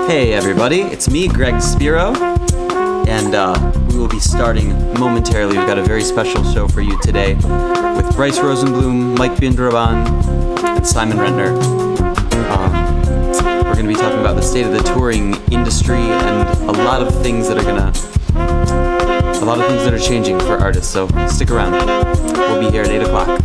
Hey everybody, it's me, Greg Spiro, and we will be starting momentarily. We've got a very special show for you today with Bryce Rosenblum, Mike Bindraban, and Simon Rentner. We're going to be talking about the state of the touring industry and a lot of things that are changing for artists. So stick around. We'll be here at 8 o'clock.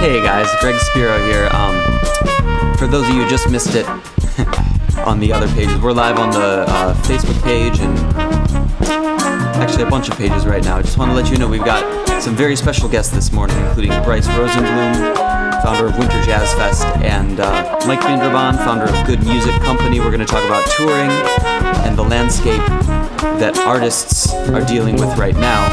Hey guys, Greg Spiro here. For those of you who just missed it on the other pages, we're live on the Facebook page and actually a bunch of pages right now. I just want to let you know we've got some very special guests this morning, including Bryce Rosenblum, founder of Winter Jazz Fest, and Mike Bindraban, founder of Good Music Company. We're going to talk about touring and the landscape that artists are dealing with right now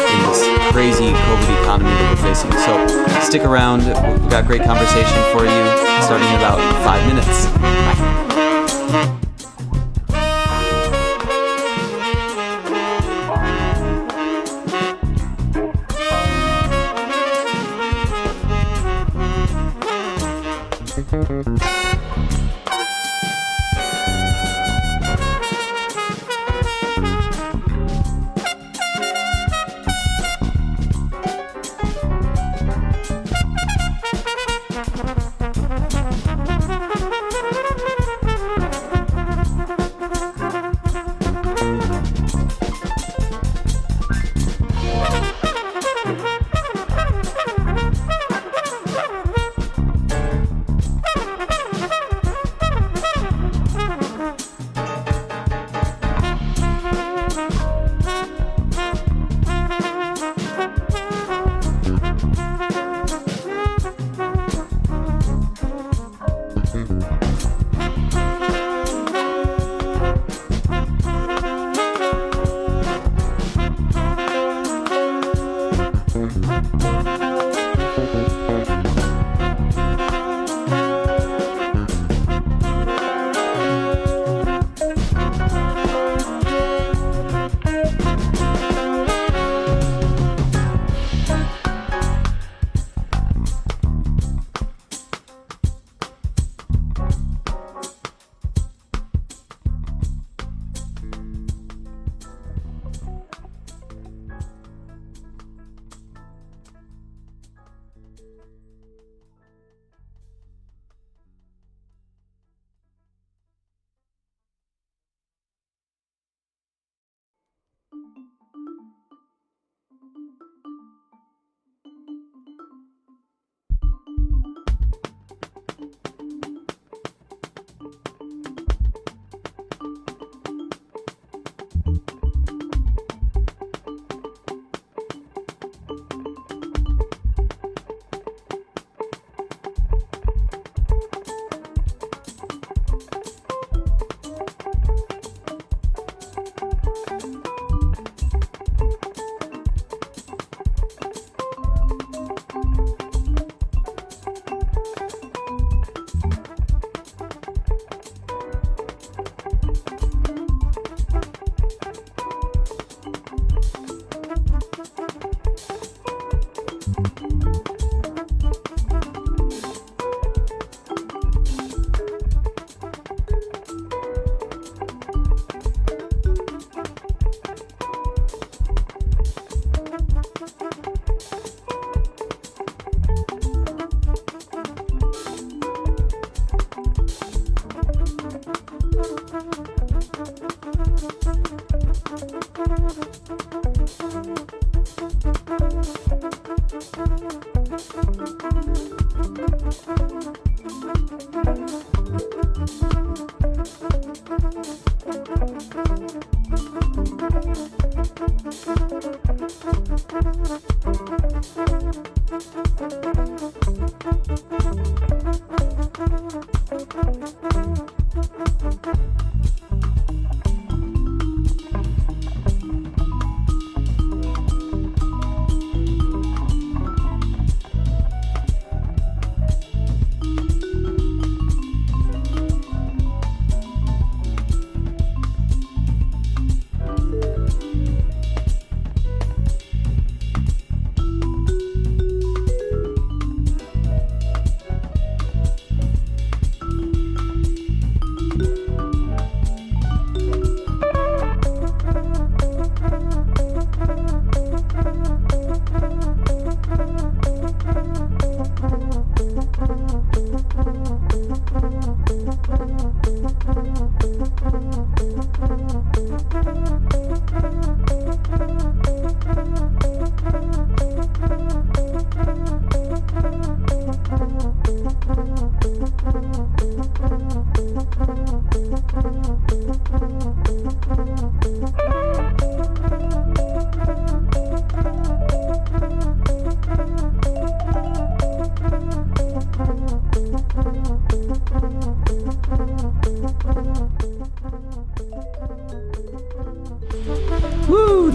in this crazy COVID economy that we're facing. So stick around. We've got great conversation for you starting in about 5 minutes. Bye.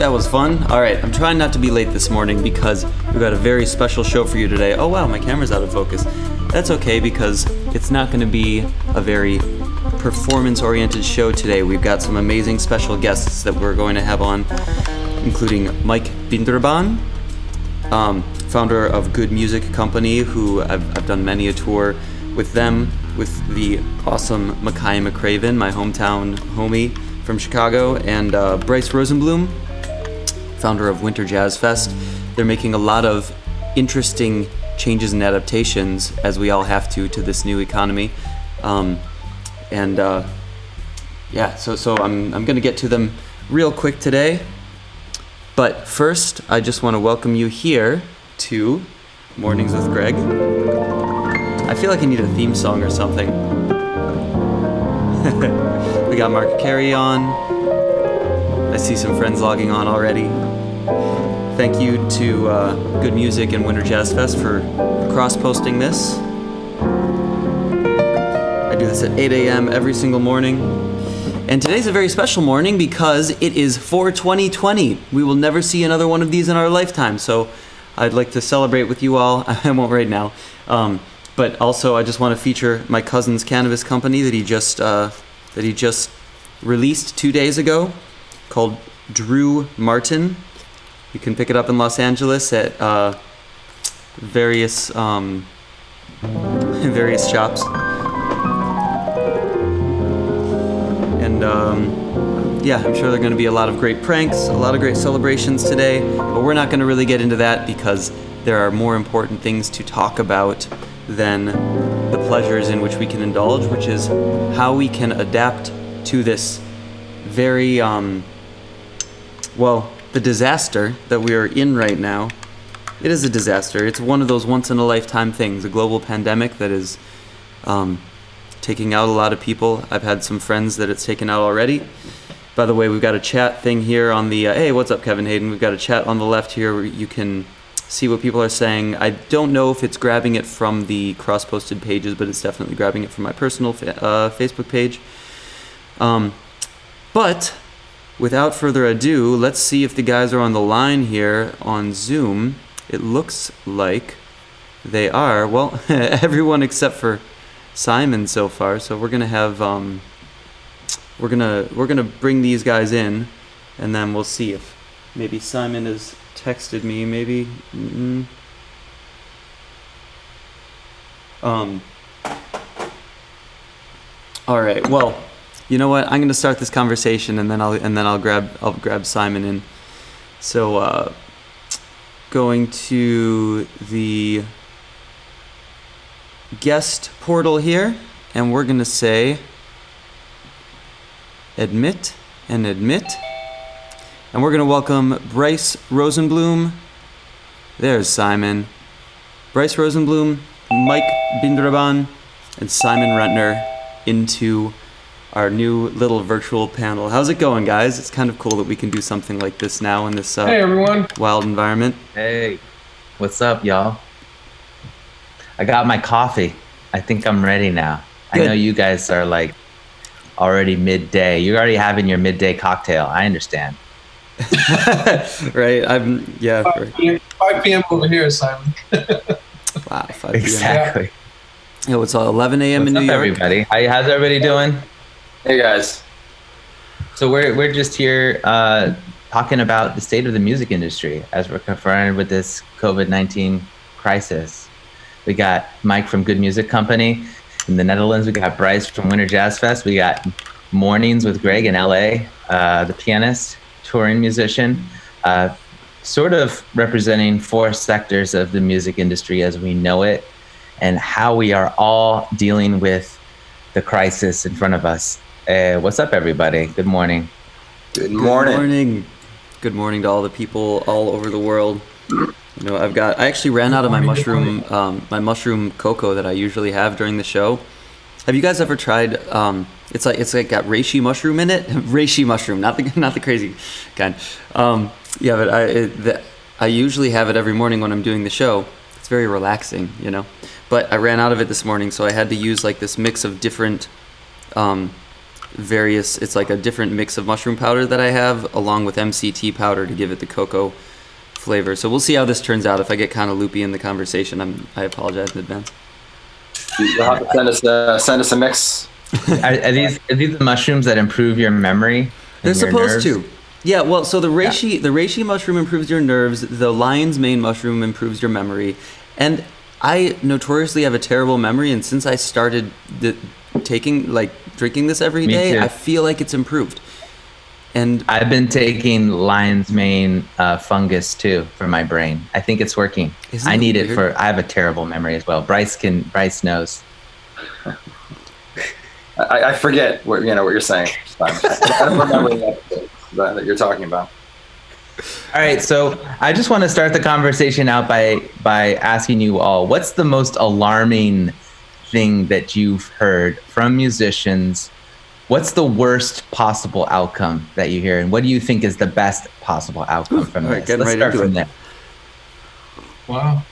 That was fun. All right, I'm trying not to be late this morning because we've got a very special show for you today. Oh wow, my camera's out of focus. That's okay because it's not going to be a very performance-oriented show today. We've got some amazing special guests that we're going to have on, including Mike Binderban, founder of Good Music Company, who I've done many a tour with them, with the awesome Makai McCraven, my hometown homie from Chicago, and Bryce Rosenblum, founder of Winter Jazz Fest. They're making a lot of interesting changes and adaptations, as we all have to this new economy. So I'm going to get to them real quick today. But first, I just want to welcome you here to Mornings with Greg. I feel like I need a theme song or something. We got Mark Carey on. I see some friends logging on already. Thank you to Good Music and Winter Jazz Fest for cross-posting this. I do this at 8 a.m. every single morning. And today's a very special morning because it is 4/20/20. We will never see another one of these in our lifetime, so I'd like to celebrate with you all. I won't right now. But also I just want to feature my cousin's cannabis company that he just released 2 days ago, called Drew Martin. You can pick it up in Los Angeles at various shops. And I'm sure there are going to be a lot of great pranks, a lot of great celebrations today, but we're not going to really get into that because there are more important things to talk about than the pleasures in which we can indulge, which is how we can adapt to this very, the disaster that we are in right now. It is a disaster. It's one of those once-in-a-lifetime things, a global pandemic that is taking out a lot of people. I've had some friends that it's taken out already. By the way, we've got a chat thing here on the... hey, what's up, Kevin Hayden? We've got a chat on the left here where you can see what people are saying. I don't know if it's grabbing it from the cross-posted pages, but it's definitely grabbing it from my personal Facebook page. But without further ado, let's see if the guys are on the line here on Zoom. It looks like they are. Well, everyone except for Simon so far. So we're gonna have we're gonna bring these guys in, and then we'll see if maybe Simon has texted me. Maybe. All right. Well, you know what? I'm going to start this conversation, and then I'll grab Simon in. So, going to the guest portal here, and we're going to say admit, and we're going to welcome Bryce Rosenblum. There's Simon. Bryce Rosenblum, Mike Binderban, and Simon Rentner into our new little virtual panel. How's it going, guys? It's kind of cool that we can do something like this now in this hey, everyone. Wild environment. Hey, what's up, y'all? I got my coffee. I think I'm ready now. Good. I know you guys are like already midday. You're already having your midday cocktail. I understand. Right? 5 p.m. over here, Simon. Wow, 5 p.m. Exactly. Yeah, it's 11 a.m. in New York. Everybody? How's everybody doing? Hey guys. So we're just here talking about the state of the music industry as we're confronted with this COVID-19 crisis. We got Mike from Good Music Company in the Netherlands. We got Bryce from Winter Jazz Fest. We got Mornings with Greg in LA, the pianist, touring musician, sort of representing 4 sectors of the music industry as we know it, and how we are all dealing with the crisis in front of us. What's up, everybody? Good morning. Good morning. Good morning to all the people all over the world. You know, I actually ran out of my mushroom cocoa that I usually have during the show. Have you guys ever tried? It's like got reishi mushroom in it. Reishi mushroom, not the crazy kind. But I usually have it every morning when I'm doing the show. It's very relaxing, you know. But I ran out of it this morning, so I had to use like this mix of different various. It's like a different mix of mushroom powder that I have, along with MCT powder to give it the cocoa flavor. So we'll see how this turns out. If I get kind of loopy in the conversation, I apologize in advance. You'll have to send us a mix. Are these the mushrooms that improve your memory? They're and your supposed nerves? to. Yeah, well, so the reishi mushroom improves your nerves. The lion's mane mushroom improves your memory. And I notoriously have a terrible memory, and since I started drinking this every Me day, too. I feel like it's improved. And I've been taking lion's mane fungus too for my brain. I think it's working. Isn't I it need it weird? I have a terrible memory as well. Bryce knows. I forget what you're saying. It's fine. I don't remember the episode that you're talking about. All right, so I just want to start the conversation out by asking you all, what's the most alarming thing that you've heard from musicians? What's the worst possible outcome that you hear, and what do you think is the best possible outcome from all right, this? getting Let's right start into from it. there. Wow.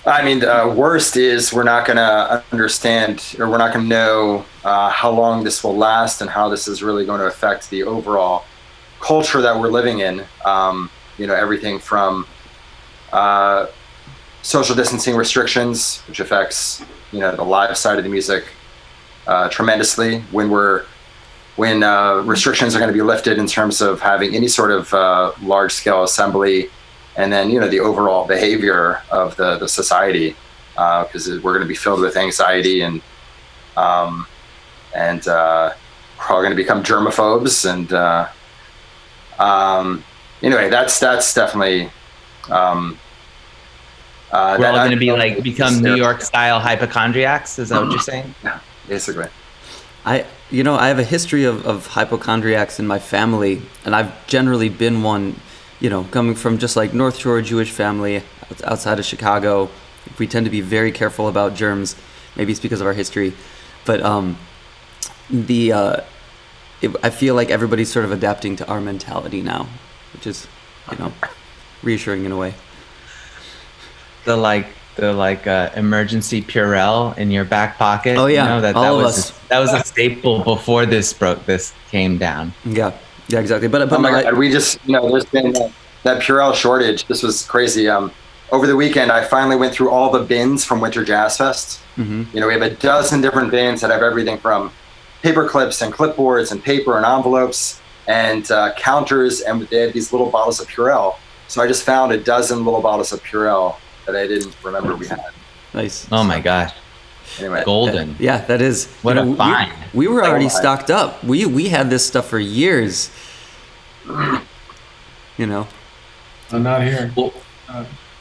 I mean, worst is we're not going to understand, or we're not going to know how long this will last and how this is really going to affect the overall culture that we're living in. Everything from social distancing restrictions, which affects the live side of the music tremendously. When restrictions are going to be lifted in terms of having any sort of large scale assembly, and then the overall behavior of the society, because we're going to be filled with anxiety and we're all going to become germaphobes, and anyway, that's definitely We're all going to be become New York style hypochondriacs. Is that what you're saying? Yeah, basically. I have a history of hypochondriacs in my family, and I've generally been one, coming from just like North Shore Jewish family outside of Chicago. We tend to be very careful about germs. Maybe it's because of our history, but I feel like everybody's sort of adapting to our mentality now, which is, reassuring in a way. The emergency Purell in your back pocket. Oh yeah, that all of was us. that was a staple before this came down. Yeah, exactly. But Oh my God, we just, there's been that Purell shortage. This was crazy. Over the weekend, I finally went through all the bins from Winter Jazz Fest. Mm-hmm. We have a dozen different bins that have everything from paper clips and clipboards and paper and envelopes and counters, and they have these little bottles of Purell. So I just found a dozen little bottles of Purell that I didn't remember we had. Nice. Oh my gosh, Anyway, golden. Yeah, that is. What a find. We were already Oh, my. stocked up. We had this stuff for years. I'm not here. Well,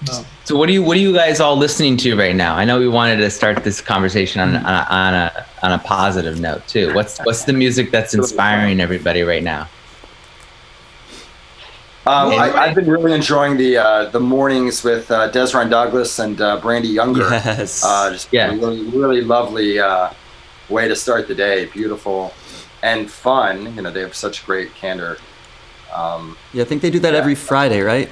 No. So what are you guys all listening to right now? I know we wanted to start this conversation on a positive note too. What's the music that's inspiring everybody right now? I've been really enjoying the mornings with Desron Douglas and Brandy Younger. Yes. Really, really lovely way to start the day. Beautiful and fun. They have such great candor. Yeah, I think they do that every Friday, right?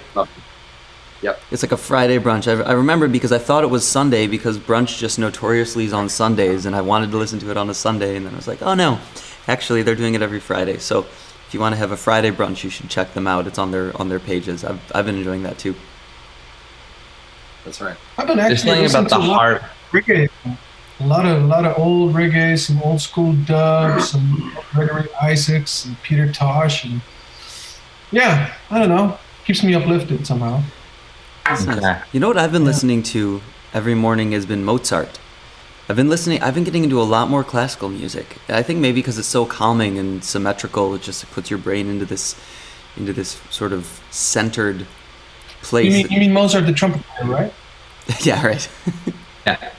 Yep. It's like a Friday brunch. I remember because I thought it was Sunday because brunch just notoriously is on Sundays, and I wanted to listen to it on a Sunday, and then I was like, oh no, actually they're doing it every Friday. So if you want to have a Friday brunch, you should check them out. It's on their pages. I've been enjoying that too. That's right. I've been There's actually something listening about to the a lot heart. of reggae. A lot of old reggae, some old school dubs, some Gregory Isaacs and Peter Tosh, and yeah, I don't know, keeps me uplifted somehow. That's nice. Okay. You know what I've been listening to every morning has been Mozart. I've been getting into a lot more classical music. I think maybe because it's so calming and symmetrical, it just puts your brain into this sort of centered place. You mean Mozart the trumpet player, right? Yeah, right. Yeah.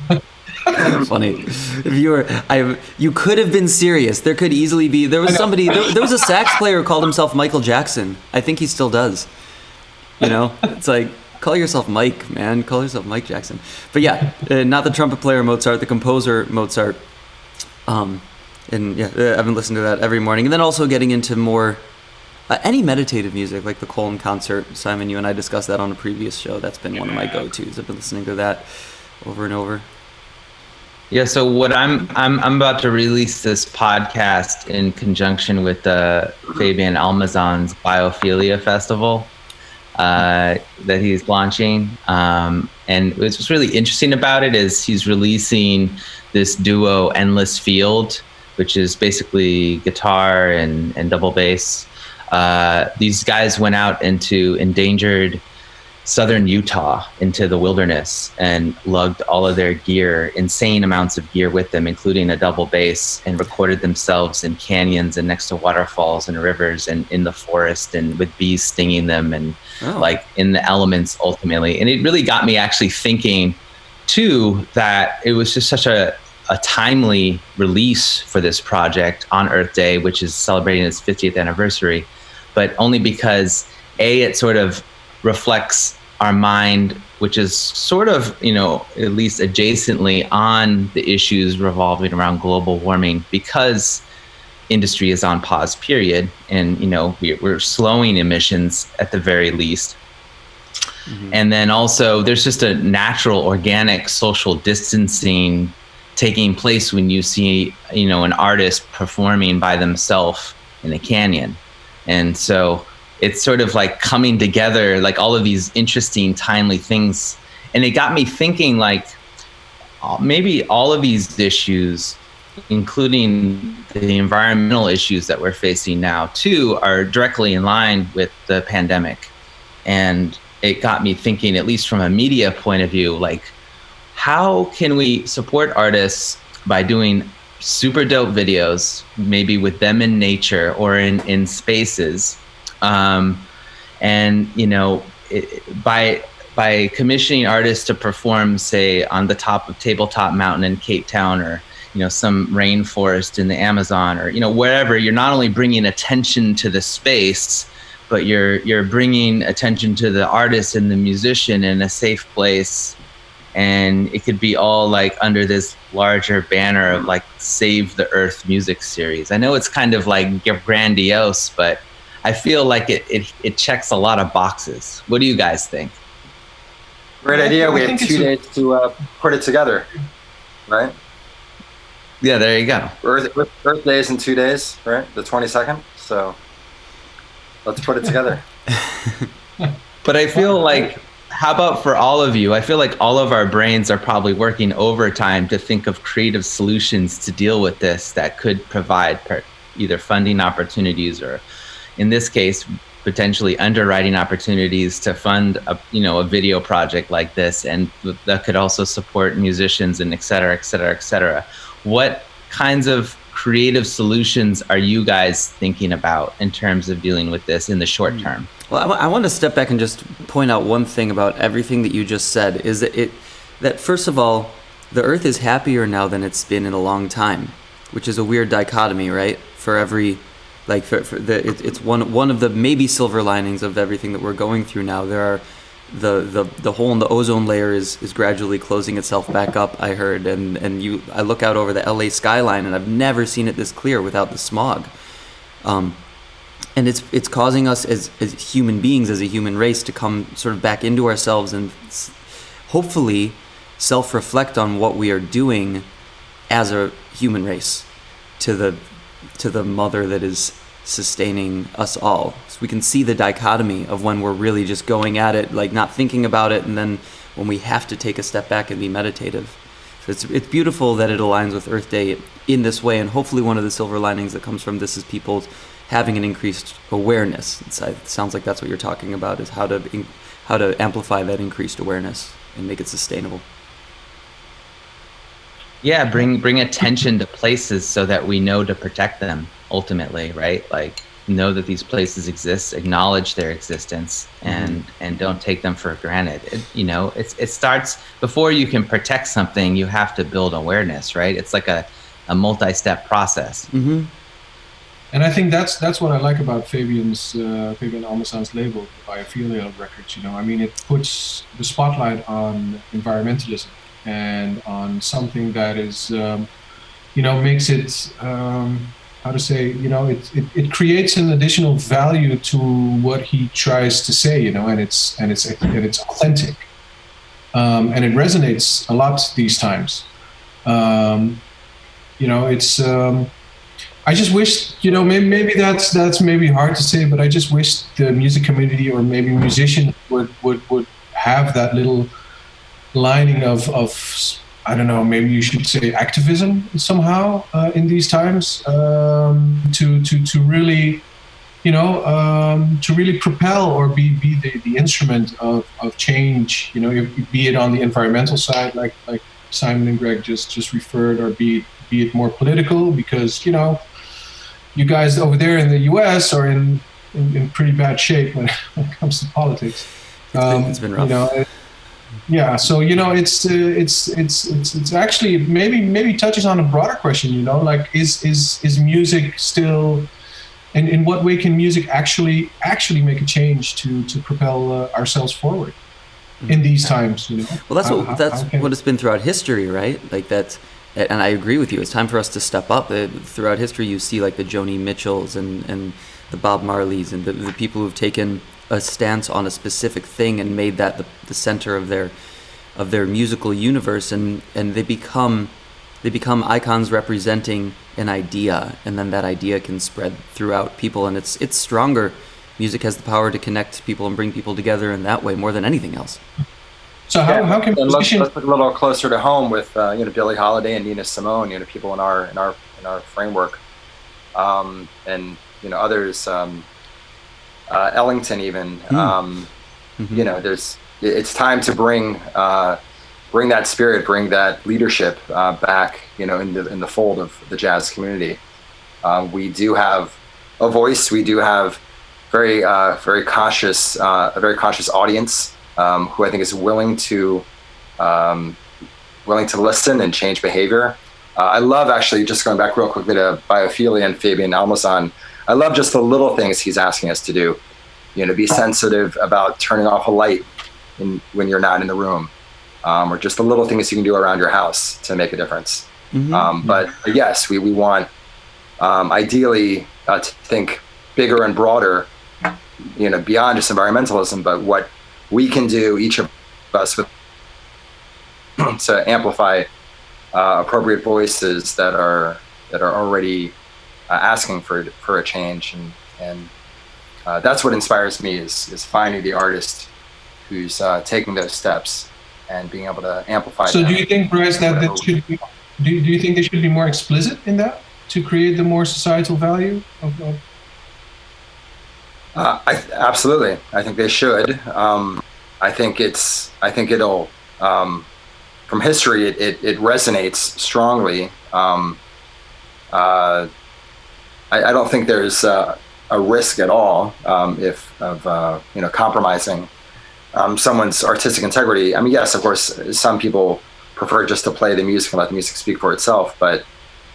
Funny. If you could have been serious. There could easily be. There was somebody. There was a sax player who called himself Michael Jackson. I think he still does. It's like, call yourself Mike, man. Call yourself Mike Jackson. But yeah, not the trumpet player Mozart, the composer Mozart. And yeah, I've been listening to that every morning, and then also getting into more any meditative music, like the Colm concert. Simon, you and I discussed that on a previous show. That's been one of my go-tos. I've been listening to that over and over. Yeah, so what I'm about to release this podcast in conjunction with Fabian Almazan's Biophilia Festival that he's launching. And what's really interesting about it is he's releasing this duo Endless Field, which is basically guitar and double bass. These guys went out into endangered southern Utah, into the wilderness, and lugged all of their gear, insane amounts of gear with them, including a double bass, and recorded themselves in canyons and next to waterfalls and rivers and in the forest and with bees stinging them and like in the elements ultimately. And it really got me actually thinking too that it was just such a timely release for this project on Earth Day, which is celebrating its 50th anniversary, but only because it sort of reflects our mind, which is sort of, at least adjacently on the issues revolving around global warming, because industry is on pause, period. And, we're slowing emissions at the very least. Mm-hmm. And then also there's just a natural, organic social distancing taking place when you see, an artist performing by themselves in a canyon. And so it's sort of like coming together, like all of these interesting, timely things. And it got me thinking, like, maybe all of these issues, including the environmental issues that we're facing now, too, are directly in line with the pandemic. And it got me thinking, at least from a media point of view, like, how can we support artists by doing super dope videos, maybe with them in nature or in spaces, and by commissioning artists to perform, say, on the top of Tabletop Mountain in Cape Town, or some rainforest in the Amazon, or wherever, you're not only bringing attention to the space, but you're bringing attention to the artist and the musician in a safe place. And it could be all like under this larger banner of like Save the Earth music series. I know it's kind of like grandiose, but I feel like it checks a lot of boxes. What do you guys think? Great idea. We have 2 days to put it together, right? Yeah, there you go. Earth Day is in 2 days, right? The 22nd. So let's put it together. But I feel like, how about for all of you? I feel like all of our brains are probably working overtime to think of creative solutions to deal with this that could provide either funding opportunities, or in this case, potentially underwriting opportunities to fund a video project like this, and that could also support musicians and et cetera, et cetera, et cetera. What kinds of creative solutions are you guys thinking about in terms of dealing with this in the short term? Well, I want to step back and just point out one thing about everything that you just said, is that first of all, the Earth is happier now than it's been in a long time, which is a weird dichotomy, right? For every, like, it's one of the maybe silver linings of everything that we're going through now. There are the hole in the ozone layer is gradually closing itself back up, I heard, and I look out over the LA skyline, and I've never seen it this clear without the smog. And it's causing us as human beings, as a human race, to come sort of back into ourselves and hopefully self-reflect on what we are doing as a human race to the mother that is sustaining us all. So we can see the dichotomy of when we're really just going at it, like not thinking about it, and then when we have to take a step back and be meditative. So it's beautiful that it aligns with Earth Day in this way, and hopefully one of the silver linings that comes from this is people having an increased awareness. It sounds like that's what you're talking about, is how to amplify that increased awareness and make it sustainable. Yeah, bring attention to places so that we know to protect them ultimately, right? Like, know that these places exist, acknowledge their existence, and don't take them for granted. It starts before you can protect something. You have to build awareness, right? It's like a multi-step process. Mm-hmm. And I think that's what I like about Fabian Almazan's label, Biophilia Records. I mean, it puts the spotlight on environmentalism and on something that is, makes it, it creates an additional value to what he tries to say, and it's authentic, and it resonates a lot these times. You know, it's. I just wish, you know, maybe that's maybe hard to say, but I just wish the music community or maybe musicians would have that little lining of I don't know, maybe you should say activism somehow in these times, to really, you know, to really propel or be the instrument of change, you know, be it on the environmental side, like Simon and Greg just referred, or be it more political, because, you know, you guys over there in the US are in pretty bad shape when it comes to politics. It's been rough. You know, yeah, so, you know, it's actually maybe touches on a broader question, you know, like is music still, and in what way can music actually make a change to propel ourselves forward in these times, you know? Well, that's what it's been throughout history, right? Like that's, and I agree with you. It's time for us to step up. Throughout history, you see like the Joni Mitchells and the Bob Marleys and the people who've taken a stance on a specific thing and made that the center of their musical universe, and they become icons representing an idea, and then that idea can spread throughout people, and it's stronger. Music has the power to connect people and bring people together in that way more than anything else. So how can let's look a little closer to home with you know, Billie Holiday and Nina Simone, you know, people in our framework, and you know, others, Ellington even, you know, it's time to bring that spirit, bring that leadership back, you know, in the fold of the jazz community. We do have a voice. We do have a very cautious audience who I think is willing to listen and change behavior. I love, actually, just going back real quickly to Biophilia and Fabian Almason, I love just the little things he's asking us to do. You know, be sensitive about turning off a light when you're not in the room, or just the little things you can do around your house to make a difference. But yes, we want ideally to think bigger and broader, you know, beyond just environmentalism, but what we can do, each of us, with to amplify appropriate voices that are already asking for a change, and that's what inspires me is finding the artist who's taking those steps and being able to amplify. So do you think, Bryce, that should be, do you think they should be more explicit in that to create the more societal value of absolutely. I think they should. I think it'll, from history, it resonates strongly. I don't think there's a risk at all of you know, compromising someone's artistic integrity. I mean, yes, of course, some people prefer just to play the music and let the music speak for itself, but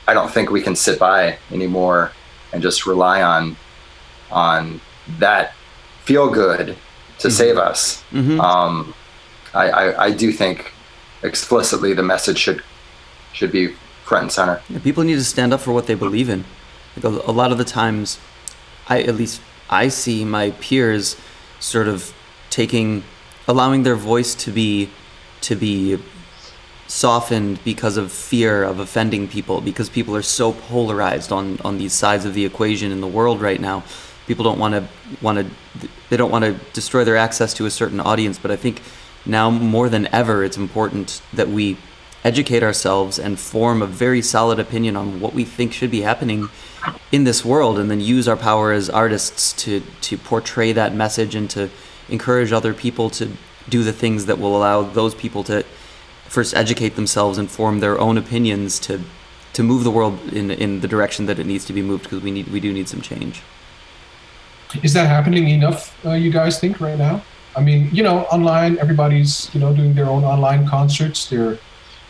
I don't think we can sit by anymore and just rely on that feel good to save us. I do think explicitly the message should be front and center. Yeah, people need to stand up for what they believe in. Like a lot of the times, I see my peers sort of allowing their voice to be softened because of fear of offending people, because people are so polarized on these sides of the equation in the world right now. People don't want to destroy their access to a certain audience, but I think now more than ever it's important that we educate ourselves and form a very solid opinion on what we think should be happening in this world, and then use our power as artists to portray that message and to encourage other people to do the things that will allow those people to first educate themselves and form their own opinions to move the world in the direction that it needs to be moved, because we do need some change. Is that happening enough, you guys think, right now? I mean, you know, online, everybody's, you know, doing their own online concerts. Their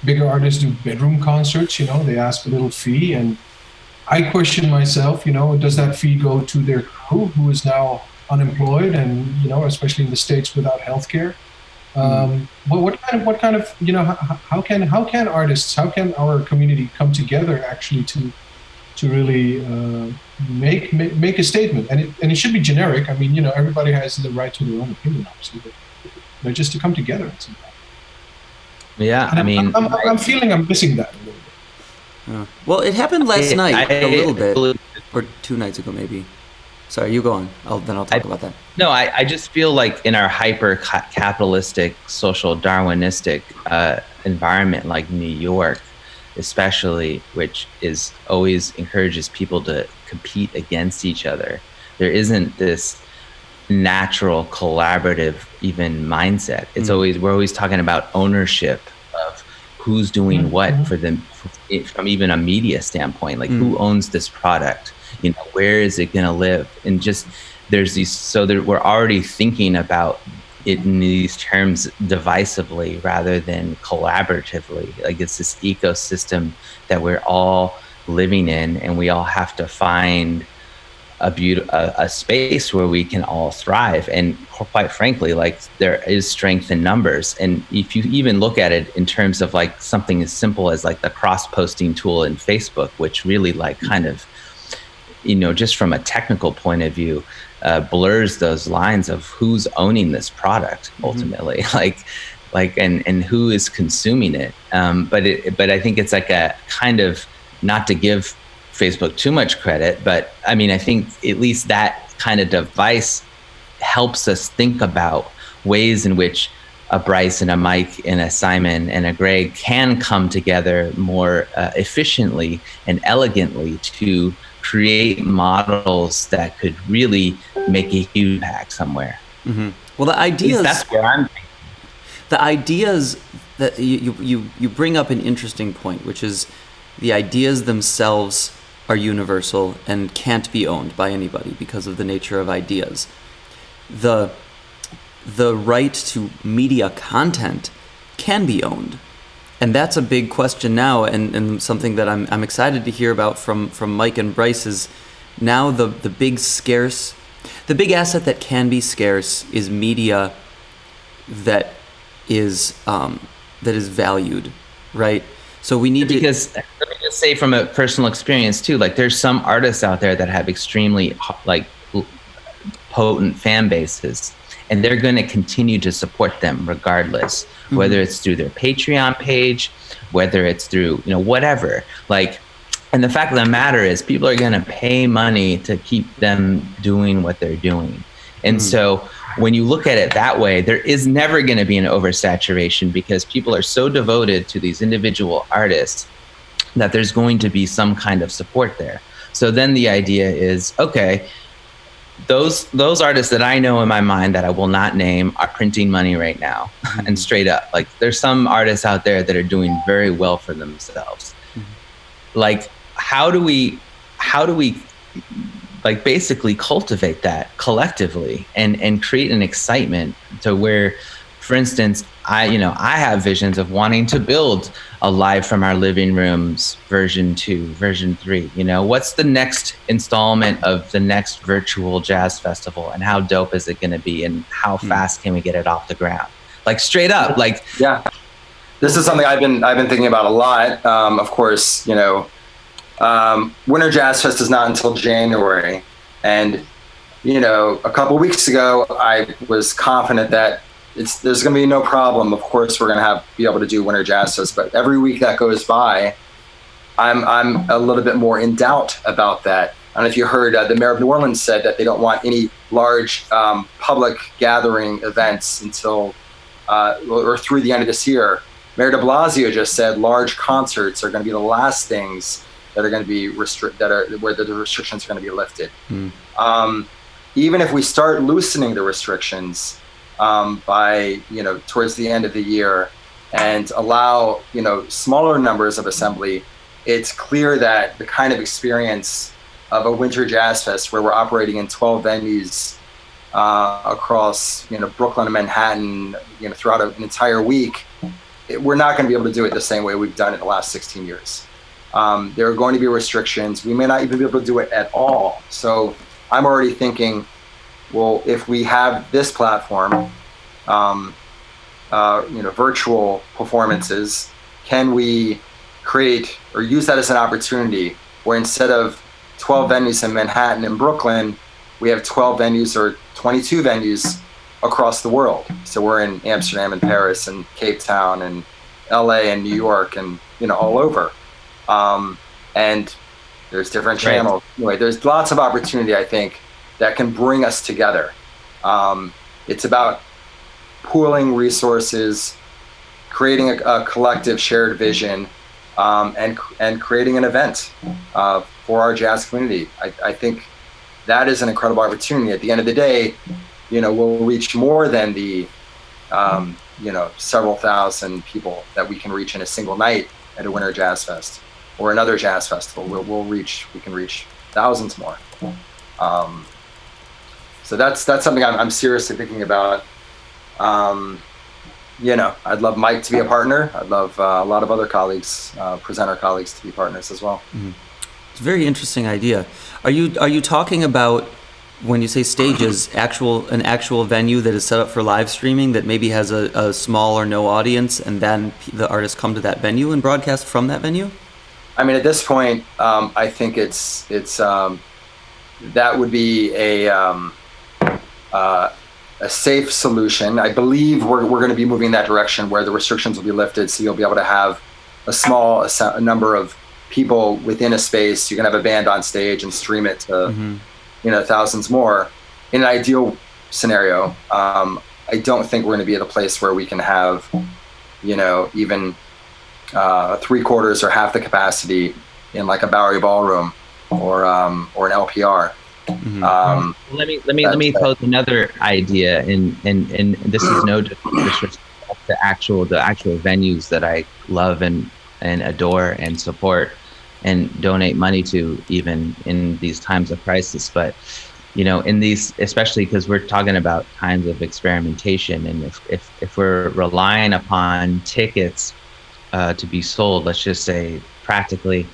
bigger artists do bedroom concerts, you know, they ask a little fee. And I question myself, you know, does that fee go to their crew who is now unemployed and, you know, especially in the States without healthcare? What kind of, you know, how can artists, how can our community come together actually to really make a statement, and it should be generic. I mean, you know, everybody has the right to their own opinion, obviously, but just to come together. Yeah, and I mean, I'm feeling I'm missing that a little Well, it happened last night a little bit, believe- or 2 nights ago maybe. Sorry, you go on. Then I'll talk about that. No, I just feel like in our hyper capitalistic, social Darwinistic environment like New York, especially, which is always encourages people to compete against each other, there isn't this natural collaborative even mindset. It's always, we're always talking about ownership of who's doing what for them from even a media standpoint, like who owns this product, you know, where is it going to live? And just there's these, so that we're already thinking about it in these terms divisively rather than collaboratively. Like it's this ecosystem that we're all living in, and we all have to find a space where we can all thrive. And quite frankly, like there is strength in numbers. And if you even look at it in terms of like something as simple as like the cross-posting tool in Facebook, which really like kind of, you know, just from a technical point of view, blurs those lines of who's owning this product ultimately, and who is consuming it. But I think it's like a kind of, not to give Facebook too much credit, but I mean, I think at least that kind of device helps us think about ways in which a Bryce and a Mike and a Simon and a Greg can come together more efficiently and elegantly to create models that could really make a huge impact somewhere. Well, the ideas, that's where I'm thinking. The ideas that you bring up an interesting point, which is the ideas themselves are universal and can't be owned by anybody because of the nature of ideas. The right to media content can be owned. And that's a big question now, and something that I'm excited to hear about from Mike and Bryce is now the big asset that can be scarce is media that is valued, right? So we need because let me just say from a personal experience too, like there's some artists out there that have extremely like potent fan bases, and they're going to continue to support them regardless, whether it's through their Patreon page, whether it's through, you know, whatever. Like, and the fact of the matter is people are going to pay money to keep them doing what they're doing. And so when you look at it that way, there is never going to be an oversaturation because people are so devoted to these individual artists that there's going to be some kind of support there. So then the idea is, okay, those artists that I know in my mind that I will not name are printing money right now. And straight up, like there's some artists out there that are doing very well for themselves. Like how do we like basically cultivate that collectively and create an excitement to where, for instance, I have visions of wanting to build a Live from Our Living Rooms version 2, version 3. You know, what's the next installment of the next virtual jazz festival, and how dope is it going to be, and how fast can we get it off the ground? Like straight up, like yeah. This is something I've been thinking about a lot. Of course, you know, Winter Jazz Fest is not until January, and you know, a couple weeks ago, I was confident that there's going to be no problem. Of course, we're going to be able to do Winter Jazz Fest, but every week that goes by, I'm a little bit more in doubt about that. I don't know if you heard the mayor of New Orleans said that they don't want any large public gathering events until or through the end of this year. Mayor de Blasio just said large concerts are going to be the last things that are going to be where the restrictions are going to be lifted. Even if we start loosening the restrictions by, you know, towards the end of the year and allow, you know, smaller numbers of assembly, it's clear that the kind of experience of a Winter Jazz Fest where we're operating in 12 venues across, you know, Brooklyn and Manhattan, you know, throughout an entire week, we're not going to be able to do it the same way we've done it the last 16 years. There are going to be restrictions. We may not even be able to do it at all. So I'm already thinking, well, if we have this platform, you know, virtual performances, can we create or use that as an opportunity where instead of 12 venues in Manhattan and Brooklyn, we have 12 venues or 22 venues across the world. So we're in Amsterdam and Paris and Cape Town and LA and New York and, you know, all over. And there's different Right. channels. Anyway, there's lots of opportunity, I think, that can bring us together. It's about pooling resources, creating a collective shared vision, and creating an event for our jazz community. I think that is an incredible opportunity. At the end of the day, we'll reach more than the several thousand people that we can reach in a single night at a Winter Jazz Fest or another jazz festival. We can reach thousands more. So that's something I'm seriously thinking about. I'd love Mike to be a partner. I'd love a lot of other colleagues, presenter colleagues, to be partners as well. It's a very interesting idea. Are you talking about, when you say stages, an actual venue that is set up for live streaming that maybe has a small or no audience, and then the artists come to that venue and broadcast from that venue? I mean, at this point, I think it's that would be a safe solution. I believe we're going to be moving in that direction where the restrictions will be lifted, so you'll be able to have a number of people within a space. You can have a band on stage and stream it to thousands more. In an ideal scenario, I don't think we're going to be at a place where we can have even 3/4 or half the capacity in like a Bowery Ballroom or an LPR. Let me pose another idea, and this is no disrespect to the actual venues that I love and adore and support and donate money to, even in these times of crisis. But in these, especially because we're talking about times of experimentation, and if we're relying upon tickets to be sold, let's just say practically,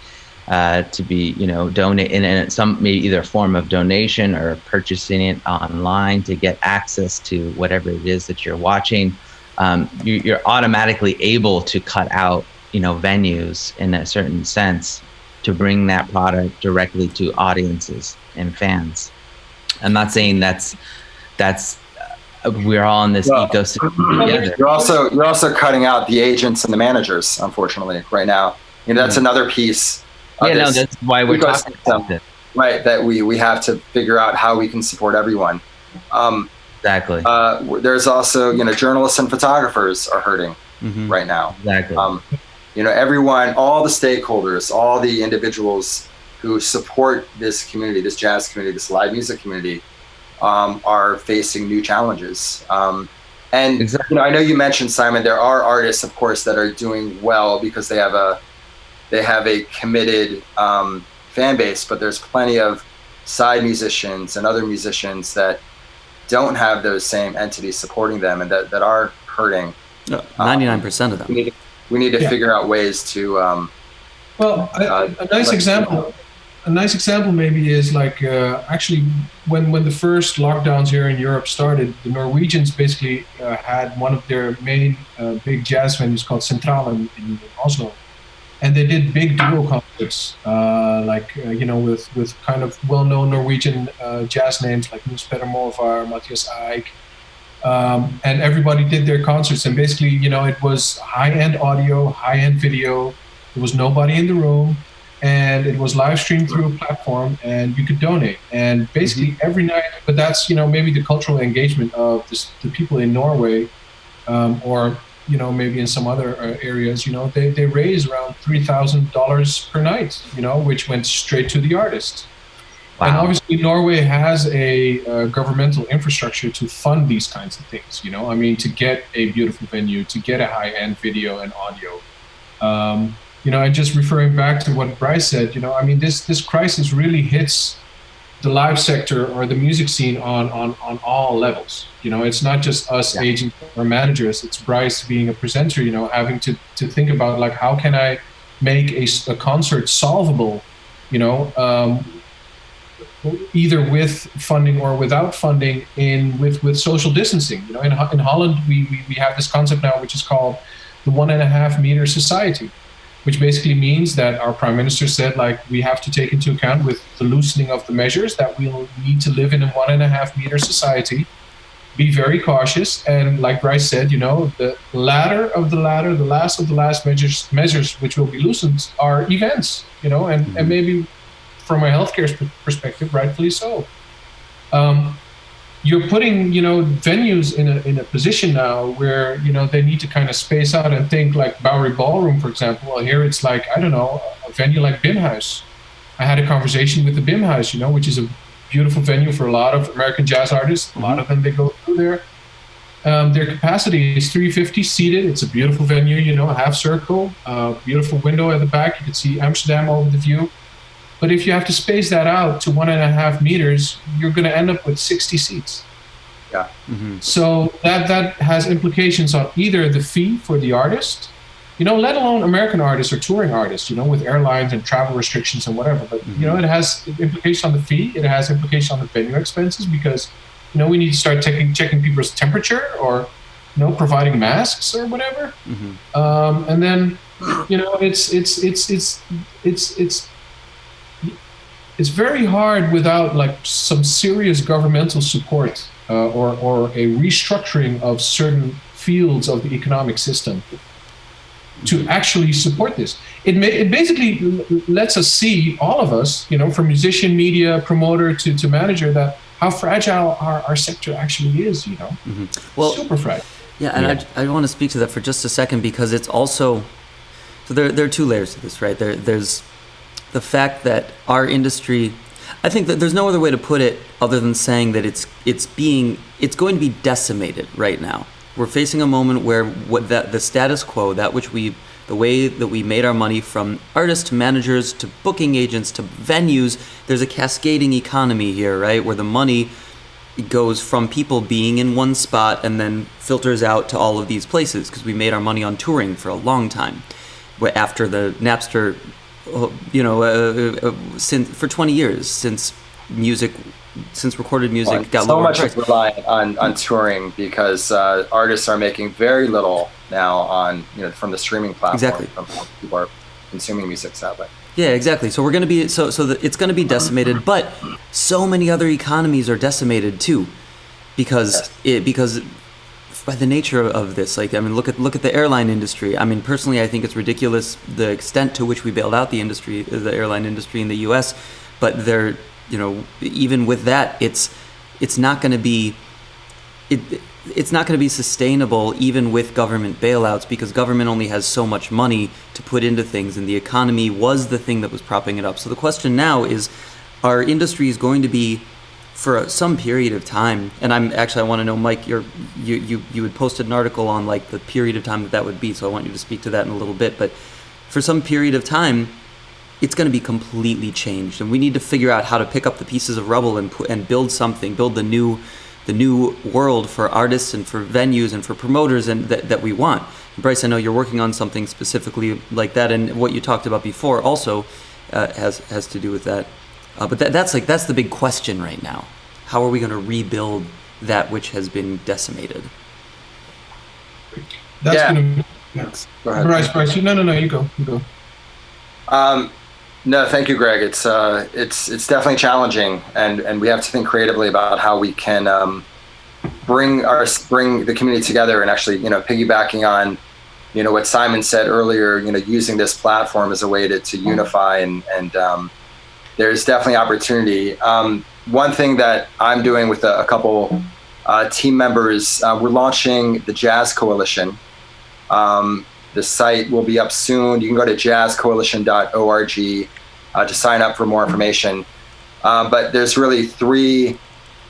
to be donate in some, maybe either form of donation or purchasing it online to get access to whatever it is that you're watching, you're automatically able to cut out venues in a certain sense to bring that product directly to audiences and fans. I'm not saying that's we're all in this ecosystem together. You're also cutting out the agents and the managers, unfortunately, right now. That's another piece. That's why we're talking about this. Right, that we have to figure out how we can support everyone. Exactly. There's also, journalists and photographers are hurting right now. Exactly. Everyone, all the stakeholders, all the individuals who support this community, this jazz community, this live music community, are facing new challenges. And exactly. I know you mentioned, Simon, there are artists, of course, that are doing well because they have a committed fan base, but there's plenty of side musicians and other musicians that don't have those same entities supporting them and that are hurting. 99% of them. We need to figure out ways to. A nice example maybe is like actually when the first lockdowns here in Europe started, the Norwegians basically had one of their main big jazz venues called Centralen in Oslo. And they did big duo concerts, with kind of well-known Norwegian jazz names like Nils Petter Molvær, Mathias Eik, and everybody did their concerts. And basically, it was high-end audio, high-end video. There was nobody in the room, and it was live streamed through a platform, and you could donate. And basically every night, but that's maybe the cultural engagement of the people in Norway, or maybe in some other areas, they raise around $3,000 per night, which went straight to the artist. Wow. And obviously Norway has a governmental infrastructure to fund these kinds of things, to get a beautiful venue, to get a high-end video and audio. And just referring back to what Bryce said, this crisis really hits the live sector or the music scene on all levels. It's not just us agents or managers. It's Bryce being a presenter, having to think about like, how can I make a concert solvable, either with funding or without funding, with social distancing. In Holland, we have this concept now, which is called the 1.5 meter society, which basically means that our prime minister said, like, we have to take into account with the loosening of the measures that we'll need to live in a 1.5 meter society. be very cautious. And like Bryce said, the ladder of the ladder, the last of the last measures which will be loosened are events, and maybe from a healthcare perspective, rightfully so. You're putting, venues in a position now where, they need to kind of space out and think, like Bowery Ballroom, for example. Well, here it's like, I don't know, a venue like BIM House. I had a conversation with the BIM House, which is a beautiful venue for a lot of American jazz artists. A lot of them, they go through there. Their capacity is 350 seated. It's a beautiful venue, a half circle, beautiful window at the back. You can see Amsterdam over the view. But if you have to space that out to 1.5 meters, you're going to end up with 60 seats. Yeah. So that has implications on either the fee for the artist, let alone American artists or touring artists, with airlines and travel restrictions and whatever. But, it has implications on the fee. It has implications on the venue expenses because, we need to start checking people's temperature or, providing masks or whatever. And then, it's very hard without like some serious governmental support or a restructuring of certain fields of the economic system to actually support this. It basically lets us see, all of us, from musician, media, promoter to manager, that how fragile our sector actually is, Well, super fragile. Yeah, and I want to speak to that for just a second because it's also, so there are two layers to this, right? There's the fact that our industry, I think that there's no other way to put it other than saying that it's going to be decimated right now. We're facing a moment where the status quo, the way that we made our money, from artists to managers to booking agents to venues, there's a cascading economy here, right? Where the money goes from people being in one spot and then filters out to all of these places because we made our money on touring for a long time. After the Napster, for 20 years, since recorded music got so lower much price. is reliant on touring because artists are making very little now on from the streaming platform. Exactly. From how people are consuming music, sadly. Yeah, exactly. So we're going to be it's going to be decimated, but so many other economies are decimated too, because by the nature of this, look at the airline industry. Personally, I think it's ridiculous the extent to which we bailed out the airline industry in the U.S. But even with that, it's not going to be sustainable even with government bailouts because government only has so much money to put into things, and the economy was the thing that was propping it up. So the question now is, our industry is going to be, for some period of time, and I want to know, Mike, you had posted an article on like the period of time that would be, so I want you to speak to that in a little bit. But for some period of time, it's going to be completely changed, and we need to figure out how to pick up the pieces of rubble and build the new world for artists and for venues and for promoters and that we want. Bryce, I know you're working on something specifically like that, and what you talked about before also has to do with that. But that's the big question right now. How are we going to rebuild that which has been decimated? That's Yeah. going to Go ahead. Bryce. No, you go. No, thank you, Greg. It's definitely challenging, and we have to think creatively about how we can bring the community together, and actually, piggybacking on, what Simon said earlier, using this platform as a way to unify, and there's definitely opportunity. One thing that I'm doing with a couple team members, we're launching the Jazz Coalition. The site will be up soon. You can go to jazzcoalition.org to sign up for more information. But there's really 3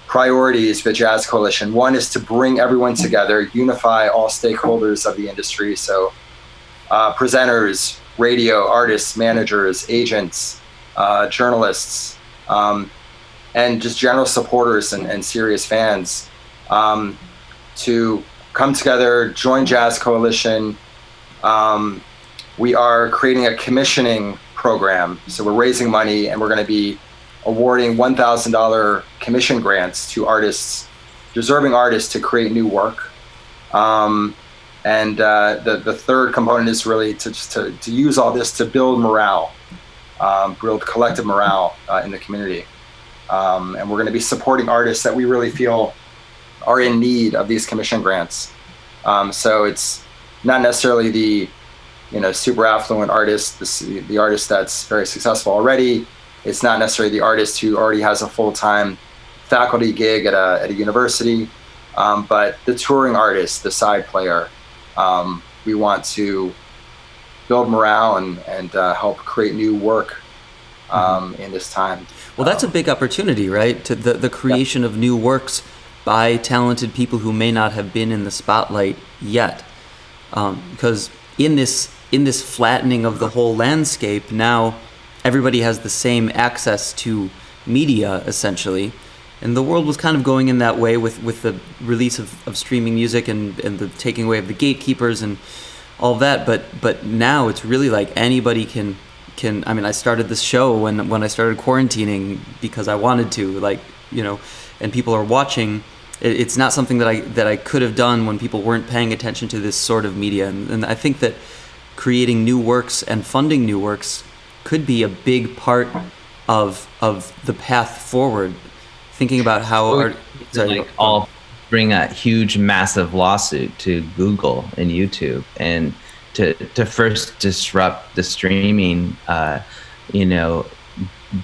priorities for Jazz Coalition. One is to bring everyone together, unify all stakeholders of the industry. So presenters, radio, artists, managers, agents, journalists, and just general supporters and serious fans to come together, join Jazz Coalition. We are creating a commissioning program. So we're raising money, and we're going to be awarding $1,000 commission grants to deserving artists to create new work. And the third component is really to use all this to build morale, build collective morale in the community. And we're going to be supporting artists that we really feel are in need of these commission grants. So it's not necessarily the super affluent artist, the artist that's very successful already. It's not necessarily the artist who already has a full-time faculty gig at a university, but the touring artist, the side player. We want to build morale and help create new work in this time. Well, that's a big opportunity, right? To the creation of new works by talented people who may not have been in the spotlight yet. Because in this flattening of the whole landscape, now everybody has the same access to media, essentially. And the world was kind of going in that way with the release of streaming music and the taking away of the gatekeepers and all of that. But now it's really like anybody can. I mean, I started this show when I started quarantining because I wanted to, and people are watching. It's not something that I could have done when people weren't paying attention to this sort of media. And I think that creating new works and funding new works could be a big part of the path forward. Thinking about how I'll bring a huge, massive lawsuit to Google and YouTube, and to first disrupt the streaming,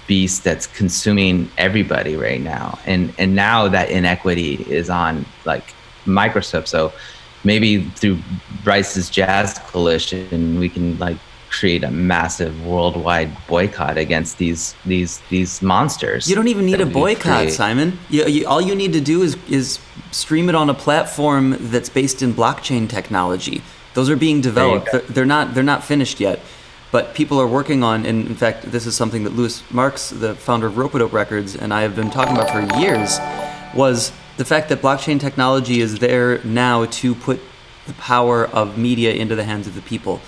beast that's consuming everybody right now. And now that inequity is on like Microsoft. So maybe through Bryce's Jazz Coalition, we can like create a massive worldwide boycott against these monsters. You don't even need a boycott, Simon. All you need to do is stream it on a platform that's based in blockchain technology. Those are being developed. They're not finished yet, but people are working on. And in fact, this is something that Louis Marks, the founder of Rope-a-Dope Records, and I have been talking about for years, was the fact that blockchain technology is there now to put the power of media into the hands of the people,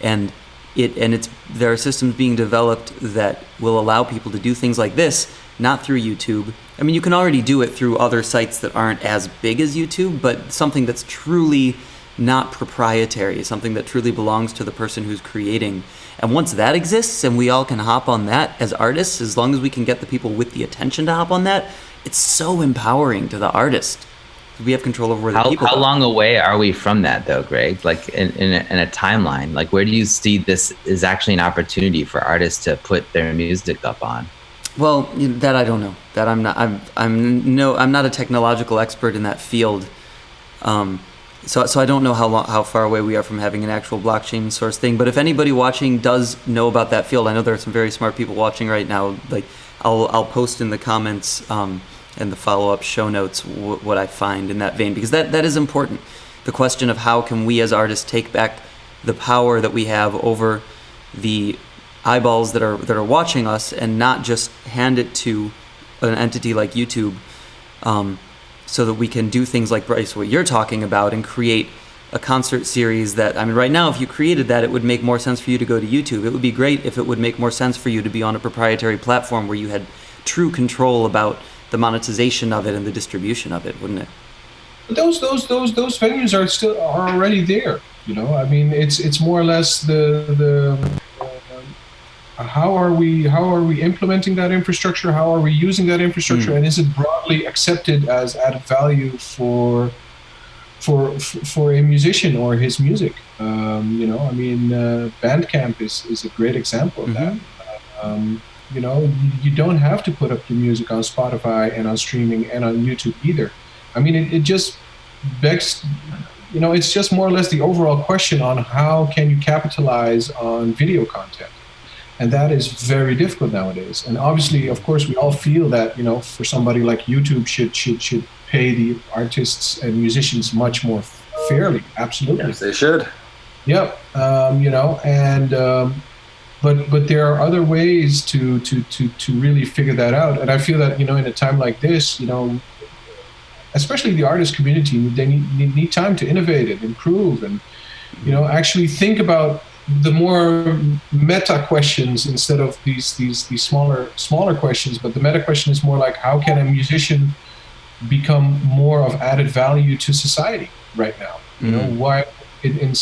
and there are systems being developed that will allow people to do things like this, not through YouTube. I mean, you can already do it through other sites that aren't as big as YouTube, but something that's truly not proprietary, something that truly belongs to the person who's creating. And once that exists and we all can hop on that as artists, as long as we can get the people with the attention to hop on that, it's so empowering to the artist. We have control over where the people go. How long away are we from that, though, Greg? Like in a timeline, like where do you see this is actually an opportunity for artists to put their music up on? Well, that I don't know. That I'm not. I'm not a technological expert in that field. So I don't know how far away we are from having an actual blockchain source thing. But if anybody watching does know about that field, I know there are some very smart people watching right now. Like I'll post in the comments and the follow-up show notes what I find in that vein, because that is important. The question of how can we as artists take back the power that we have over the eyeballs that are watching us, and not just hand it to an entity like YouTube, so that we can do things like, Bryce, what you're talking about, and create a concert series that, I mean, right now, if you created that, it would make more sense for you to go to YouTube. It would be great if it would make more sense for you to be on a proprietary platform where you had true control about the monetization of it and the distribution of it, wouldn't it? But those venues are already there. I mean, it's more or less how are we implementing that infrastructure? How are we using that infrastructure? And is it broadly accepted as added value for a musician or his music? I mean, Bandcamp is a great example of that. You don't have to put up your music on Spotify and on streaming and on YouTube either. I mean, it just begs, it's just more or less the overall question on how can you capitalize on video content. And that is very difficult nowadays. And obviously, of course, we all feel that, for somebody like YouTube should pay the artists and musicians much more fairly. Absolutely. Yes, they should. Yep. But there are other ways to really figure that out. And I feel that, in a time like this, especially the artist community, they need time to innovate and improve and, actually think about the more meta questions instead of these smaller questions. But the meta question is more like, how can a musician become more of added value to society right now? Why in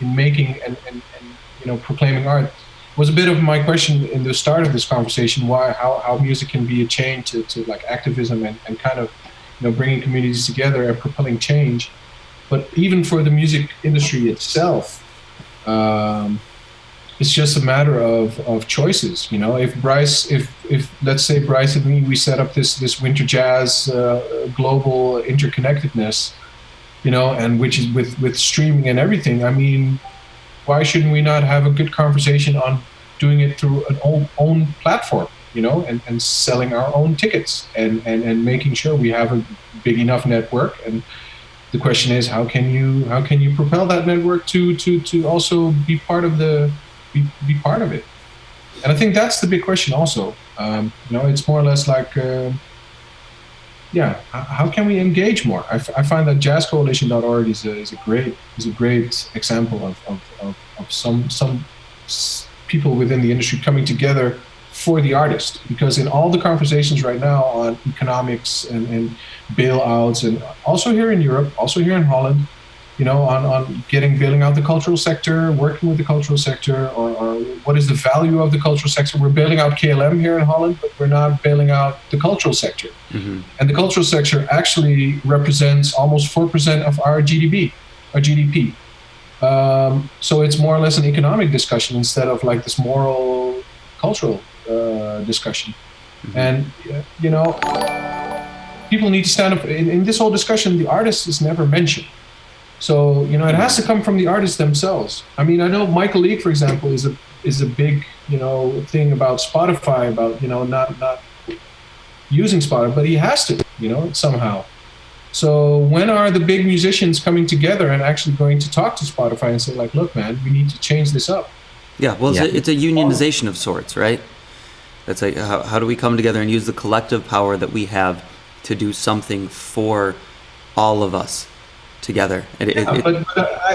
making and proclaiming art was a bit of my question in the start of this conversation. How music can be a chain to like activism and kind of bringing communities together and propelling change. But even for the music industry itself, it's just a matter of choices. If let's say Bryce and me, we set up this Winter Jazz global interconnectedness, and which is with streaming and everything. I mean, why shouldn't we not have a good conversation on doing it through an own platform, and selling our own tickets and making sure we have a big enough network. And the question is, how can you propel that network to also be part of be part of it? And I think that's the big question also. It's more or less like, how can we engage more? I find that jazzcoalition.org is a great example of some people within the industry coming together for the artist, because in all the conversations right now on economics and bailouts, and also here in Europe, also here in Holland, on building out the cultural sector, working with the cultural sector, or what is the value of the cultural sector. We're building out KLM here in Holland, but we're not bailing out the cultural sector. Mm-hmm. And the cultural sector actually represents almost 4% of our GDP. So it's more or less an economic discussion instead of like this moral, cultural discussion. Mm-hmm. And, people need to stand up. In this whole discussion, the artist is never mentioned. So, it has to come from the artists themselves. I mean, I know Michael Leake, for example, is a big, thing about Spotify, about, not using Spotify, but he has to, somehow. So when are the big musicians coming together and actually going to talk to Spotify and say, like, look, man, we need to change this up? Yeah, well, it's a unionization of sorts, right? That's like, how do we come together and use the collective power that we have to do something for all of us together? But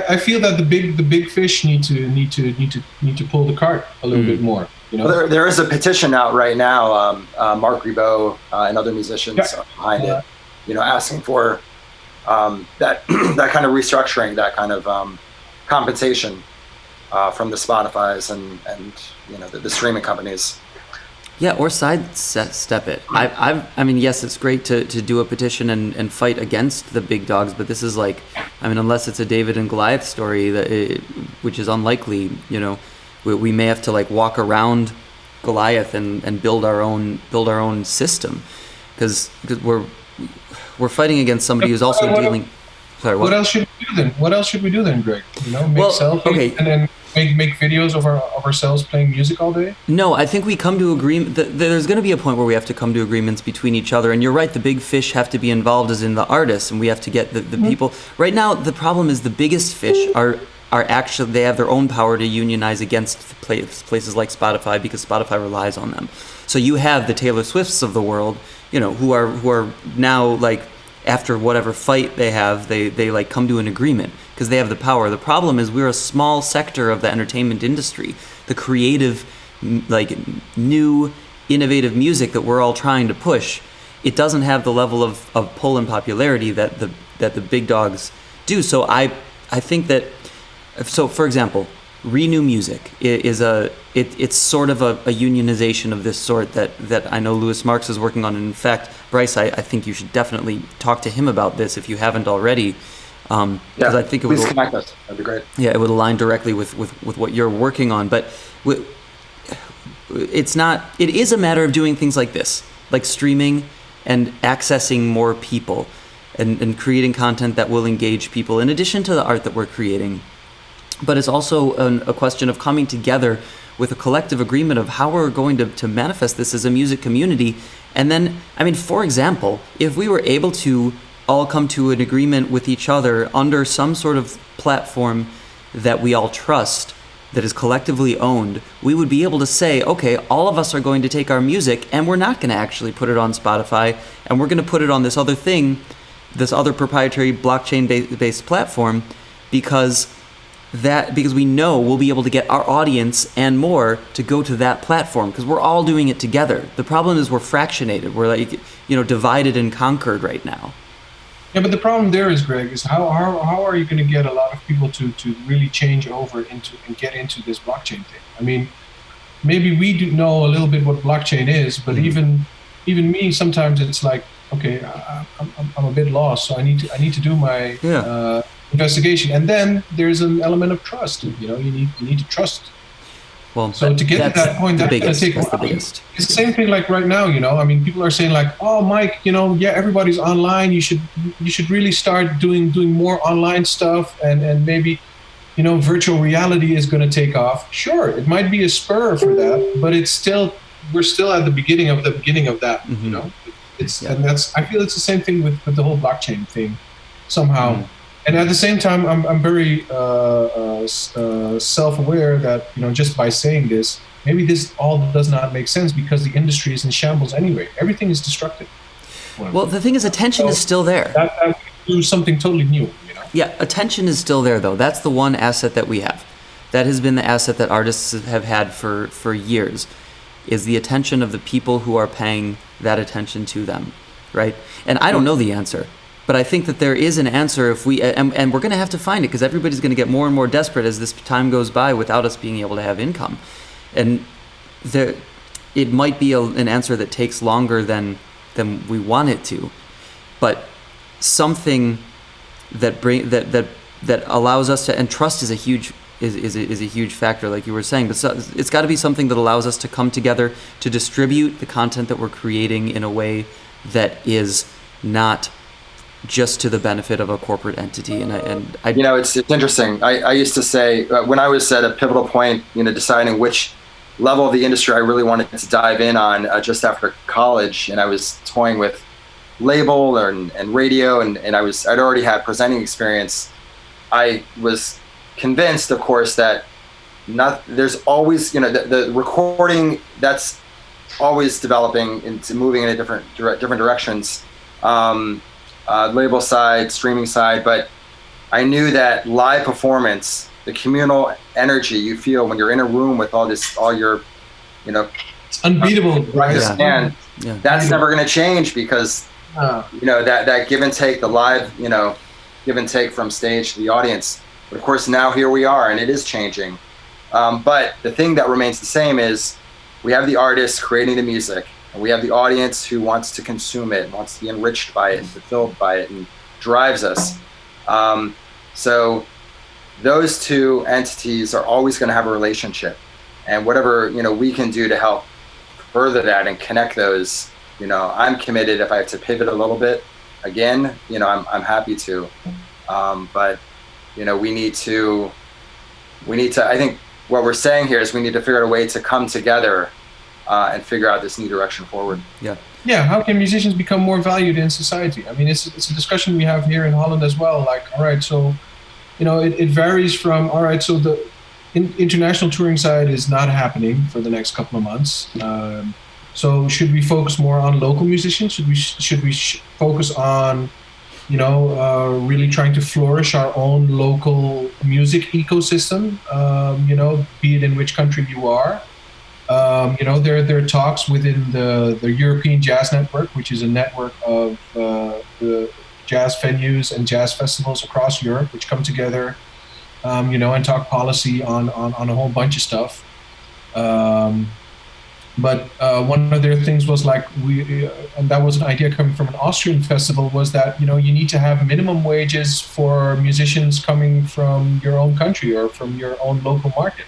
I feel that the big fish need to pull the cart a little bit more. Well, there is a petition out right now. Mark Ribot and other musicians are behind it. Asking for that kind of restructuring, that kind of compensation from the Spotify's and the streaming companies. Yeah, or sidestep it. I mean, yes, it's great to do a petition and fight against the big dogs, but this is like, unless it's a David and Goliath story, which is unlikely, we may have to like walk around Goliath and build our own system, because we're fighting against somebody who's also dealing. Sorry, what else should we do then? What else should we do then, Greg? Make selfies and then make videos of ourselves playing music all day? No, I think we come to agreement. There's going to be a point where we have to come to agreements between each other. And you're right, the big fish have to be involved, as in the artists, and we have to get the people. Right now, the problem is the biggest fish are actually, they have their own power to unionize against places like Spotify, because Spotify relies on them. So you have the Taylor Swifts of the world, who are now like, after whatever fight they have, they like come to an agreement because they have the power. The problem is we're a small sector of the entertainment industry, the creative, like new, innovative music that we're all trying to push. It doesn't have the level of pull and popularity that the big dogs do. So I think that, so for example, Renew Music is it's sort of a unionization of this sort that I know Louis Marks is working on. And in fact, Bryce, I think you should definitely talk to him about this if you haven't already. Because I think please connect us. That'd be great. Yeah, it would align directly with what you're working on. But it's not. It is a matter of doing things like this, like streaming and accessing more people, and creating content that will engage people in addition to the art that we're creating. But it's also a question of coming together with a collective agreement of how we're going to manifest this as a music community. And then, for example, if we were able to all come to an agreement with each other under some sort of platform that we all trust, that is collectively owned, we would be able to say, okay, all of us are going to take our music and we're not going to actually put it on Spotify, and we're going to put it on this other thing, this other proprietary blockchain-based platform, because we know we'll be able to get our audience and more to go to that platform, because we're all doing it together. The problem is we're fractionated. We're like, divided and conquered right now. Yeah, but the problem there is, Greg, is how are you going to get a lot of people to really change over and get into this blockchain thing? Maybe we do know a little bit what blockchain is, but even me, sometimes it's like, okay, I'm a bit lost, so I need to do my investigation. And then there's an element of trust. You know, you need to trust. Well, so to get to that point, that's going to take a while. Biggest. It's the same thing like right now, you know. I mean, people are saying like, "Oh, Mike, you know, yeah, everybody's online. You should really start doing more online stuff, and maybe, you know, virtual reality is going to take off." Sure, it might be a spur for that, but we're still at the beginning of that. Mm-hmm. You know, and I feel it's the same thing with the whole blockchain thing, somehow. Mm-hmm. And at the same time, I'm very self-aware that, you know, just by saying this, maybe this all does not make sense because the industry is in shambles anyway. Everything is destructive. Well, the thing is, attention is still there. That we do something totally new, you know? Yeah, attention is still there, though. That's the one asset that we have. That has been the asset that artists have had for years, is the attention of the people who are paying that attention to them, right? And I don't know the answer. But I think that there is an answer if we, and we're going to have to find it because everybody's going to get more and more desperate as this time goes by without us being able to have income. And it might be an answer that takes longer than we want it to, but something that allows us to, and trust is a huge factor, like you were saying. But it's got to be something that allows us to come together to distribute the content that we're creating in a way that is not just to the benefit of a corporate entity. And I you know, it's interesting. I used to say when I was at a pivotal point, you know, deciding which level of the industry I really wanted to dive in on just after college, and I was toying with label and radio, and I'd already had presenting experience. I was convinced, of course, that there's always, you know, the recording, that's always developing into moving in different directions. Label side, streaming side, but I knew that live performance, the communal energy you feel when you're in a room with all your, you know, it's unbeatable. That's never going to change because, you know, that give and take, the live, you know, give and take from stage to the audience. But of course, now here we are, and it is changing. But the thing that remains the same is we have the artists creating the music, and we have the audience who wants to consume it, wants to be enriched by it, and fulfilled by it, and drives us. So those two entities are always going to have a relationship, and whatever, you know, we can do to help further that and connect those, you know, I'm committed. If I have to pivot a little bit again, you know, I'm happy to. But you know, we need to. I think what we're saying here is we need to figure out a way to come together and figure out this new direction forward. Yeah. How can musicians become more valued in society? I mean, it's a discussion we have here in Holland as well. Like, all right, so, you know, it varies from, all right, so the international touring side is not happening for the next couple of months. So should we focus more on local musicians? Should we focus on, you know, really trying to flourish our own local music ecosystem? You know, be it in which country you are. You know, there are talks within the European Jazz Network, which is a network of the jazz venues and jazz festivals across Europe, which come together, you know, and talk policy on a whole bunch of stuff. But one of their things was like and that was an idea coming from an Austrian festival, was that, you know, you need to have minimum wages for musicians coming from your own country or from your own local market,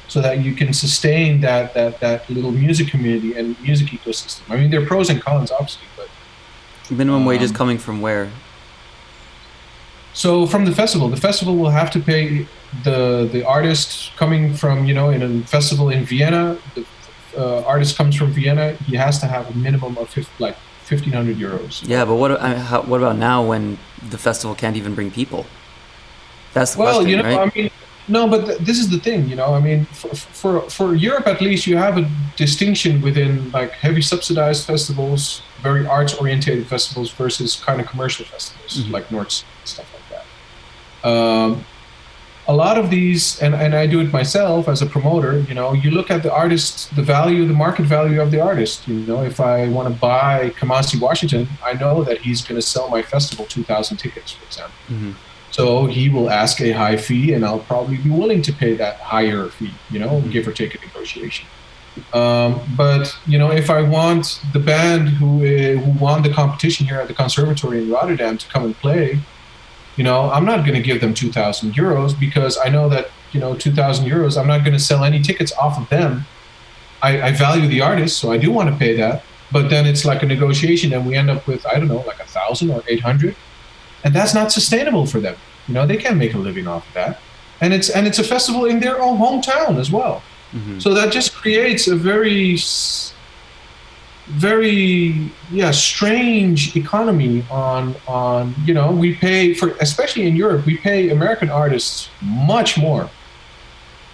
so that you can sustain that little music community and music ecosystem. I mean, there are pros and cons, obviously, but minimum wages coming from where? So from the festival will have to pay the artist coming from, you know, in a festival in Vienna. The artist comes from Vienna. He has to have a minimum of 1,500 euros. Yeah, but what about now when the festival can't even bring people? That's the question, you know, right? I mean. No, but this is the thing, you know. I mean, for Europe at least, you have a distinction within like heavy subsidized festivals, very arts-oriented festivals versus kind of commercial festivals, like North, stuff like that. A lot of these, and I do it myself as a promoter, you know, you look at the artist, the market value of the artist. You know, if I want to buy Kamasi Washington, I know that he's going to sell my festival 2,000 tickets, for example. Mm-hmm. So he will ask a high fee, and I'll probably be willing to pay that higher fee, you know, give or take a negotiation. But if I want the band who won the competition here at the conservatory in Rotterdam to come and play, I'm not going to give them 2,000 euros, because I know that 2,000 euros, I'm not going to sell any tickets off of them. I value the artist, so I do want to pay that. But then it's like a negotiation, and we end up with, I don't know, like 1,000 or 800, and that's not sustainable for them. They can't make a living off of that, and it's a festival in their own hometown as well. Mm-hmm. So that just creates a very strange economy on we pay for, especially in Europe, we pay American artists much more,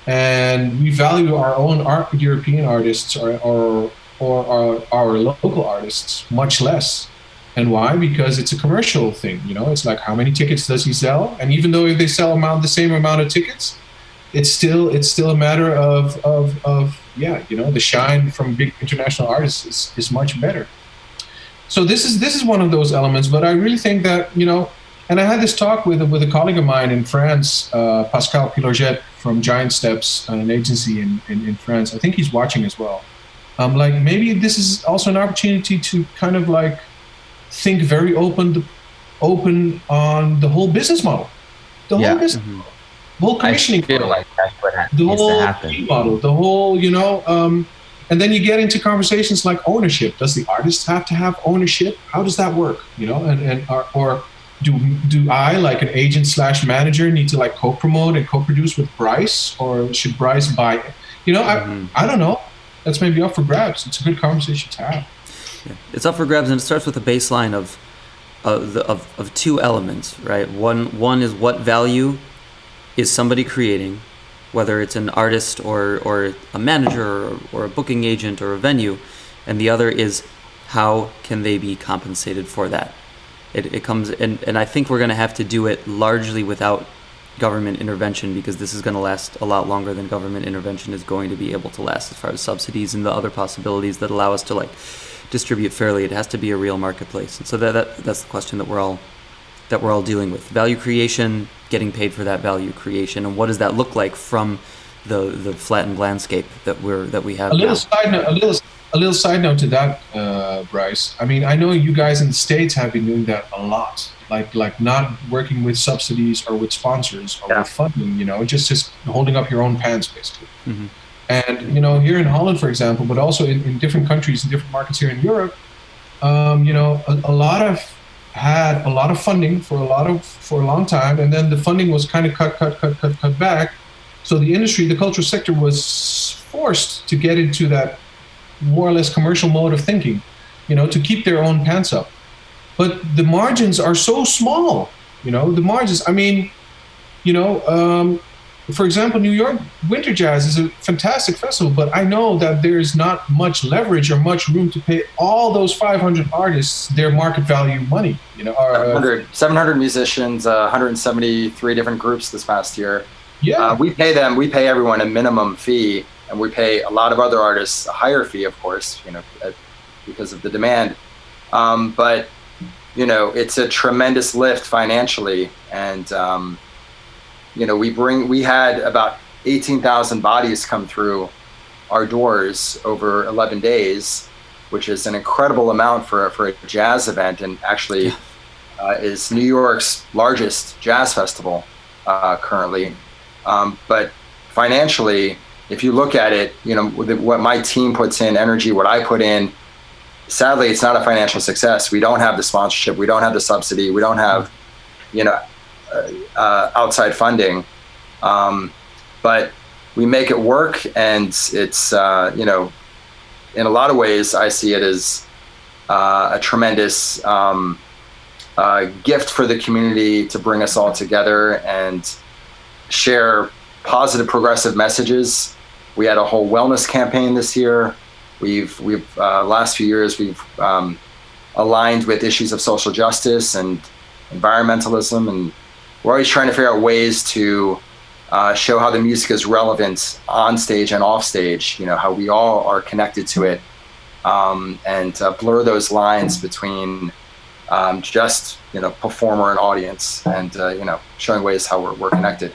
and we value our own European artists or our local artists much less. And why? Because it's a commercial thing. It's like, how many tickets does he sell? And even though if they sell the same amount of tickets, it's still a matter of the shine from big international artists is much better. So this is one of those elements. But I really think that and I had this talk with a colleague of mine in France, Pascal Pilorget from Giant Steps, an agency in France. I think he's watching as well. Like, maybe this is also an opportunity to kind of like think very open on the whole business model, the whole business model. The whole commissioning, I feel like that's what the needs whole to happen. fee model, the whole, and then you get into conversations like ownership. Does the artist have to have ownership? How does that work? Or do I, like an agent / manager, need to like co-promote and co-produce with Bryce, or should Bryce buy it? I don't know. That's maybe up for grabs. It's a good conversation to have. Yeah. It's up for grabs, and it starts with a baseline of two elements, right? One is, what value is somebody creating, whether it's an artist or a manager or a booking agent or a venue, and the other is, how can they be compensated for that? It comes, and I think we're going to have to do it largely without government intervention, because this is going to last a lot longer than government intervention is going to be able to last, as far as subsidies and the other possibilities that allow us to like distribute fairly. It has to be a real marketplace, and so that's the question that we're all dealing with: value creation, getting paid for that value creation, and what does that look like from the flattened landscape that we have. A little side note to that, Bryce. I mean, I know you guys in the States have been doing that a lot, like not working with subsidies or with sponsors or with funding. Just holding up your own pants, basically. Mm-hmm. And here in Holland, for example, but also in different countries, in different markets here in Europe, had a lot of funding for a long time, and then the funding was kind of cut back. So the industry, the cultural sector, was forced to get into that more or less commercial mode of thinking, to keep their own pants up. But the margins are so small, the margins. I mean, for example, New York Winter Jazz is a fantastic festival, but I know that there's not much leverage or much room to pay all those 500 artists their market value money. 700 musicians, 173 different groups this past year. Yeah, we pay everyone a minimum fee, and we pay a lot of other artists a higher fee, of course, because of the demand. But it's a tremendous lift financially, and we had about 18,000 bodies come through our doors over 11 days, which is an incredible amount for a jazz event, and actually is New York's largest jazz festival currently. But financially, if you look at it, what my team puts in energy, what I put in, sadly, it's not a financial success. We don't have the sponsorship. We don't have the subsidy. We don't have, outside funding. But we make it work, and it's, in a lot of ways, I see it as a tremendous gift for the community to bring us all together and share positive, progressive messages. We had a whole wellness campaign this year. We've last few years, we've aligned with issues of social justice and environmentalism, and we're always trying to figure out ways to show how the music is relevant on stage and off stage, how we all are connected to it, and blur those lines between just, performer and audience, and, showing ways how we're connected.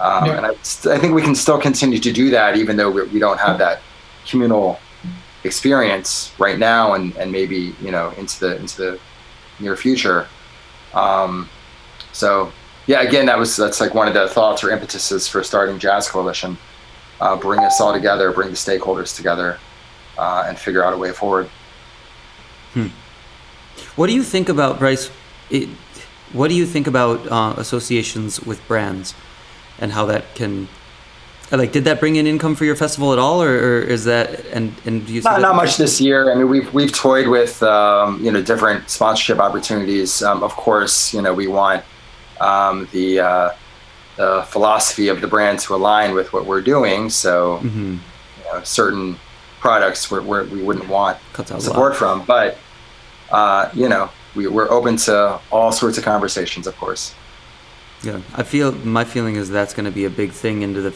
And I think we can still continue to do that, even though we don't have that communal experience right now and maybe, into the near future. So yeah, again, that's like one of the thoughts or impetuses for starting Jazz Coalition. Bring us all together, bring the stakeholders together, and figure out a way forward. What do you think about, Bryce? What do you think about associations with brands and how that can, like, did that bring in income for your festival at all, or is that, and do you see not much this year? I mean, we've toyed with different sponsorship opportunities. Of course, we want the philosophy of the brand to align with what we're doing. So certain products we wouldn't want support from, but we're open to all sorts of conversations, of course. Yeah, my feeling is that's going to be a big thing into the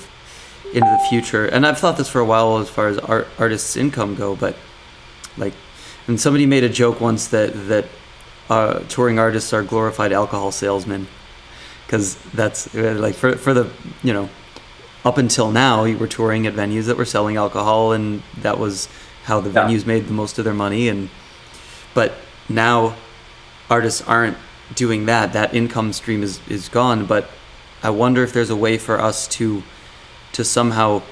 future, and I've thought this for a while as far as artists' income go. But and somebody made a joke once that touring artists are glorified alcohol salesmen, because that's like for the up until now you were touring at venues that were selling alcohol, and that was how the venues made the most of their money. But now artists aren't doing that income stream is gone. But I wonder if there's a way for us to somehow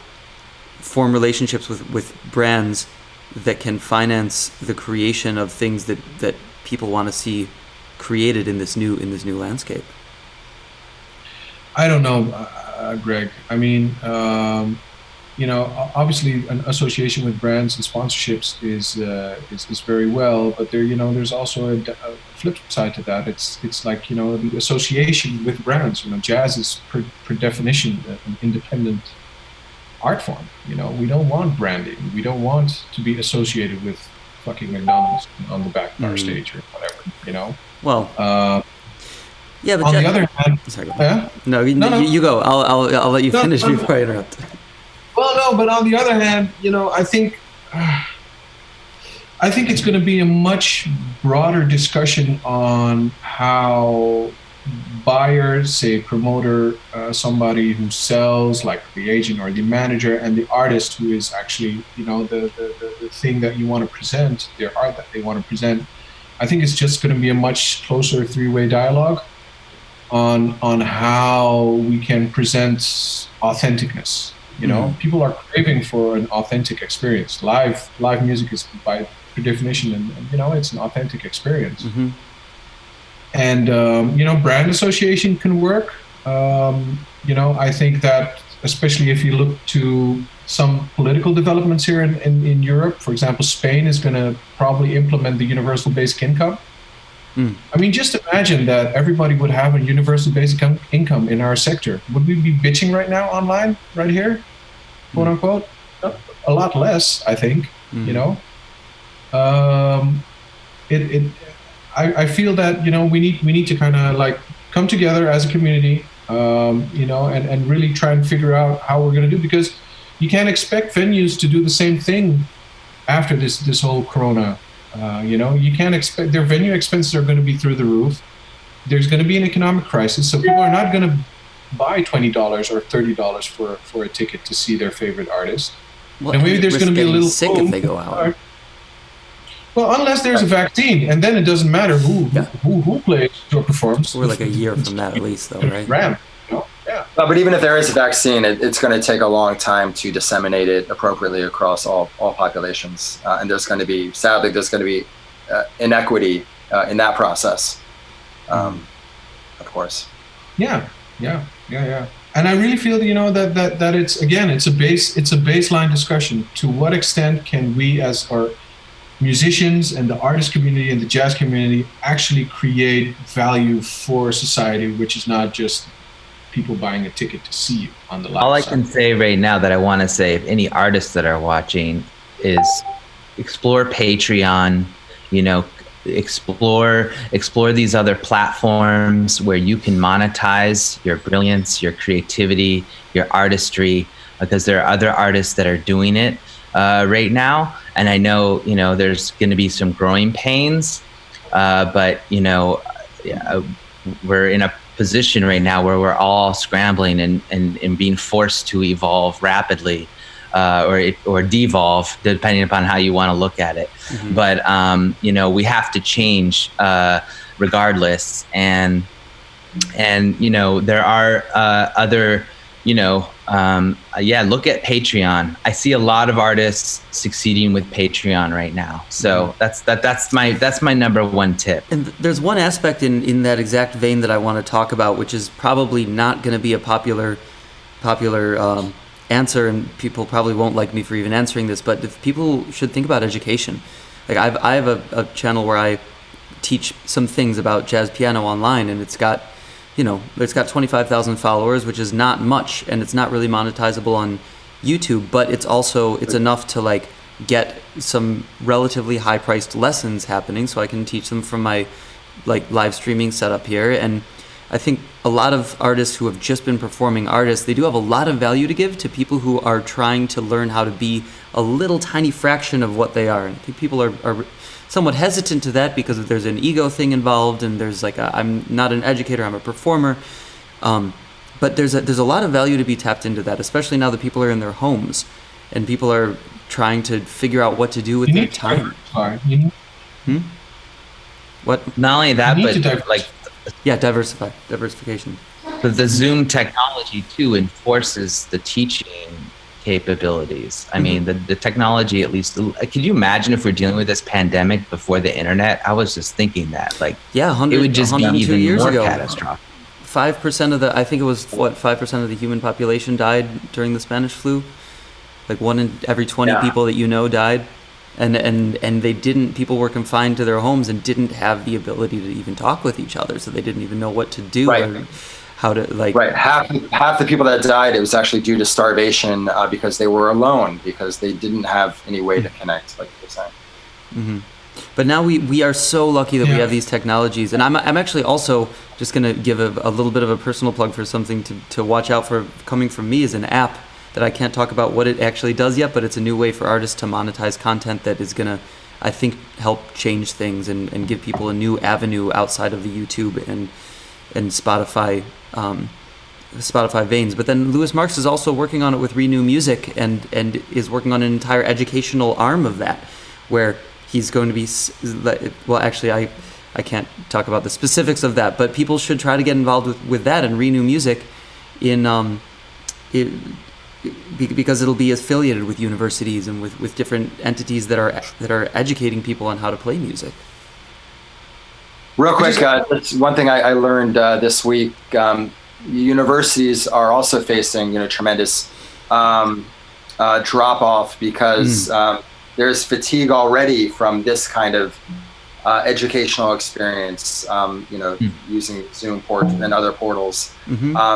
form relationships with brands that can finance the creation of things that people want to see created in this new landscape. I don't know, Greg. I mean, obviously an association with brands and sponsorships is very well, but there's also a flip side to that. It's like, the association with brands. Jazz is per definition an independent art form. We don't want branding. We don't want to be associated with fucking McDonald's on the back of our stage or whatever. Well. Yeah, but on the other hand, sorry, go yeah? No, you go. I'll let you finish before I interrupt. Well, no, but on the other hand, I think it's going to be a much broader discussion on how buyers, say promoter, somebody who sells, like the agent or the manager, and the artist who is actually, the thing that you want to present, their art that they want to present. I think it's just going to be a much closer three-way dialogue on how we can present authenticness. People are craving for an authentic experience. Live music is by definition, and it's an authentic experience. And brand association can work. I think that especially if you look to some political developments here in Europe, for example, Spain is going to probably implement the universal basic income. I mean, just imagine that everybody would have a universal basic income in our sector. Would we be bitching right now online, right here, quote unquote? A lot less, I think. I feel that we need to kind of like come together as a community, and really try and figure out how we're going to do, because you can't expect venues to do the same thing after this whole Corona. You can't expect their venue expenses are going to be through the roof. There's going to be an economic crisis, so people are not going to buy $20 or $30 for a ticket to see their favorite artist. Well, and maybe there's going to be a little sick if they go out. Well, unless there's a vaccine, and then it doesn't matter who plays or performs. We're like a year from that at least, though, right? Yeah. But even if there is a vaccine, it's going to take a long time to disseminate it appropriately across all populations, and sadly there's going to be inequity in that process, of course. Yeah. And I really feel that it's a baseline discussion. To what extent can we, as our musicians and the artist community and the jazz community, actually create value for society, which is not just people buying a ticket to see you on the live All I side. can say right now that I want to say, if any artists that are watching, is explore Patreon, explore these other platforms where you can monetize your brilliance, your creativity, your artistry, because there are other artists that are doing it right now. And I know, there's going to be some growing pains, but, we're in a position right now where we're all scrambling and being forced to evolve rapidly or devolve, depending upon how you want to look at it. But we have to change regardless, and there are other look at Patreon. I see a lot of artists succeeding with Patreon right now. So that's my number one tip. And there's one aspect in that exact vein that I want to talk about, which is probably not going to be a popular answer, and people probably won't like me for even answering this, but if people should think about education. Like I have a channel where I teach some things about jazz piano online, and it's got 25,000 followers, which is not much, and it's not really monetizable on YouTube, but it's enough to like get some relatively high priced lessons happening, so I can teach them from my like live streaming setup here. And I think a lot of artists who have just been performing artists, they do have a lot of value to give to people who are trying to learn how to be a little tiny fraction of what they are. And I think people are somewhat hesitant to that because there's an ego thing involved, and there's like I'm not an educator, I'm a performer. But there's a lot of value to be tapped into that, especially now that people are in their homes and people are trying to figure out what to do with their time. What? Not only that, but like diversification. But the Zoom technology too enforces the teaching capabilities. I mean, the technology, at least, could you imagine if we're dealing with this pandemic before the internet? I was just thinking that, like, it would just be even years more ago, catastrophic. 5% of I think it was 5% of the human population died during the Spanish flu. Like 1 in every 20 people that died. And people were confined to their homes and didn't have the ability to even talk with each other, so they didn't even know what to do or how to like. Right, half the people that died, it was actually due to starvation because they were alone, because they didn't have any way to connect, like you were saying. Mm-hmm. But now we are so lucky that we have these technologies, and I'm actually also just going to give a little bit of a personal plug for something to watch out for coming from me, is an app that I can't talk about what it actually does yet, but it's a new way for artists to monetize content that is going to, I think, help change things and give people a new avenue outside of the YouTube and Spotify veins. But then Louis Marks is also working on it with Renew Music and is working on an entire educational arm of that, where he's going to be, well, actually, I can't talk about the specifics of that, but people should try to get involved with that and Renew Music because it'll be affiliated with universities and with different entities that are educating people on how to play music. Real quick, that's one thing I learned this week. Universities are also facing tremendous drop off because there's fatigue already from this kind of educational experience, using Zoom ports and other portals.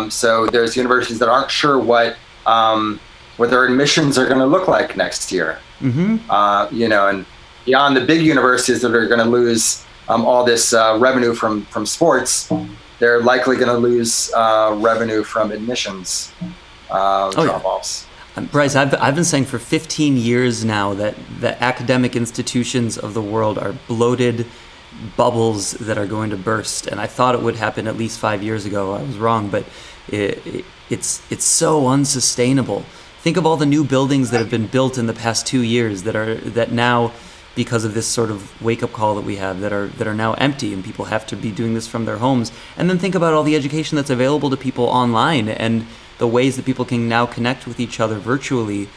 So there's universities that aren't sure what their admissions are going to look like next year. And beyond the big universities that are going to lose all this revenue from sports, they're likely going to lose revenue from admissions drop-offs. Bryce, I've been saying for 15 years now that the academic institutions of the world are bloated bubbles that are going to burst, and I thought it would happen at least 5 years ago. I was wrong, but it's so unsustainable. Think of all the new buildings that have been built in the past 2 years that now, because of this sort of wake-up call that we have, that are now empty, and people have to be doing this from their homes. And then think about all the education that's available to people online and the ways that people can now connect with each other virtually,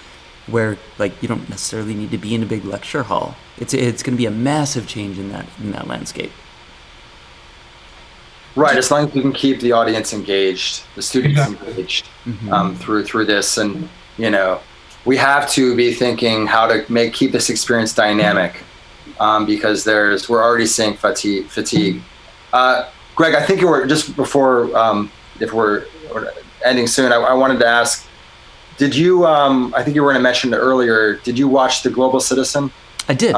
where like you don't necessarily need to be in a big lecture hall. It's going to be a massive change in that landscape. Right, as long as we can keep the audience engaged, the students engaged through this, and we have to be thinking how to keep this experience dynamic, because we're already seeing fatigue. Greg, I think you were just before, if we're ending soon, I wanted to ask, did you? I think you were going to mention it earlier. Did you watch the Global Citizen? I did.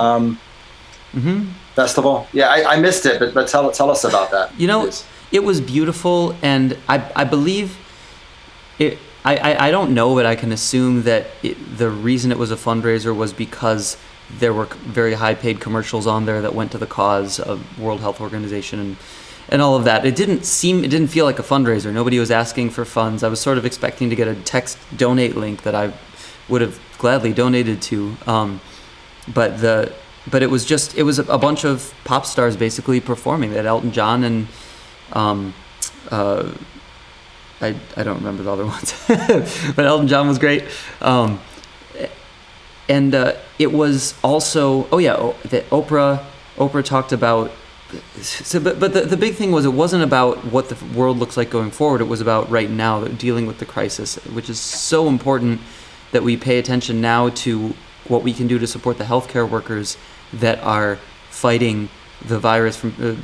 Festival? Yeah, I missed it, but tell us about that. Please. It was beautiful, and I believe it. I don't know, but I can assume that the reason it was a fundraiser was because there were very high-paid commercials on there that went to the cause of World Health Organization and all of that. It didn't feel like a fundraiser. Nobody was asking for funds. I was sort of expecting to get a text donate link that I would have gladly donated to. But it was a bunch of pop stars basically performing. That Elton John and I don't remember the other ones, but Elton John was great. And it was also that Oprah talked about. So, but the big thing was, it wasn't about what the world looks like going forward. It was about right now, dealing with the crisis, which is so important that we pay attention now to what we can do to support the healthcare workers that are fighting the virus from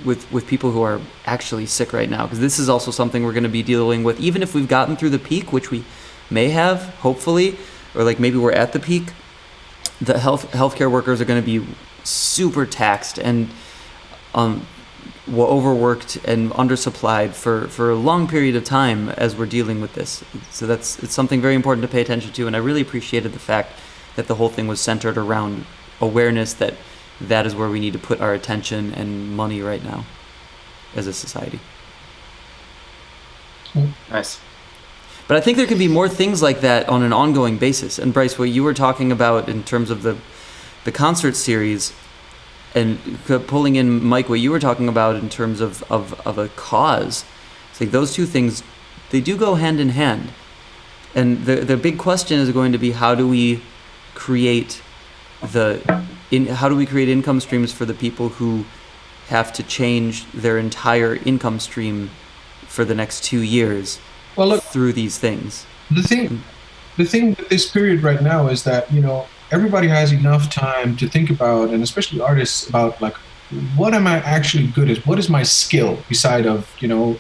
with people who are actually sick right now. Because this is also something we're going to be dealing with, even if we've gotten through the peak, which we may have, hopefully, or like maybe we're at the peak. The healthcare workers are going to be super taxed and overworked and undersupplied for a long period of time as we're dealing with this. So it's something very important to pay attention to, and I really appreciated the fact that the whole thing was centered around awareness that is where we need to put our attention and money right now as a society. Nice. But I think there can be more things like that on an ongoing basis. And Bryce, what you were talking about in terms of the concert series, and pulling in Mike, what you were talking about in terms of a cause, it's like those two things, they do go hand in hand. And the big question is going to be, how do we create income streams for the people who have to change their entire income stream for the next 2 years through these things? The thing with this period right now is that, everybody has enough time to think about, and especially artists, about like, what am I actually good at? What is my skill beside of,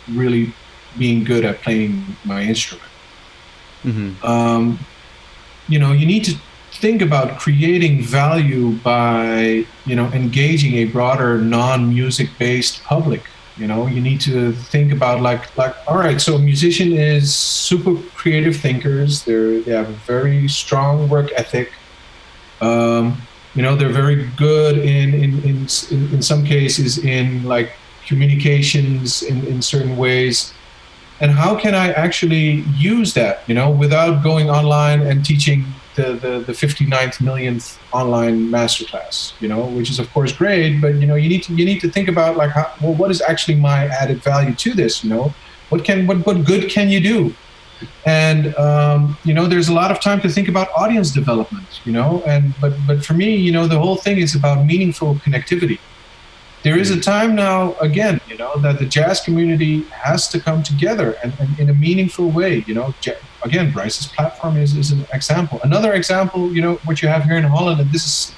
really being good at playing my instrument? Mm-hmm. You need to think about creating value by, engaging a broader non-music based public. You need to think about like, all right, so a musician is super creative thinkers. They have a very strong work ethic. They're very good in some cases in like communications in certain ways. And how can I actually use that, without going online and teaching the 59th millionth online masterclass, which is of course great, but you need to think about like, what is actually my added value to this? What good can you do? And there's a lot of time to think about audience development, but for me, the whole thing is about meaningful connectivity. There is a time now, again, that the jazz community has to come together and in a meaningful way. Again, Bryce's platform is an example. Another example, what you have here in Holland, and this is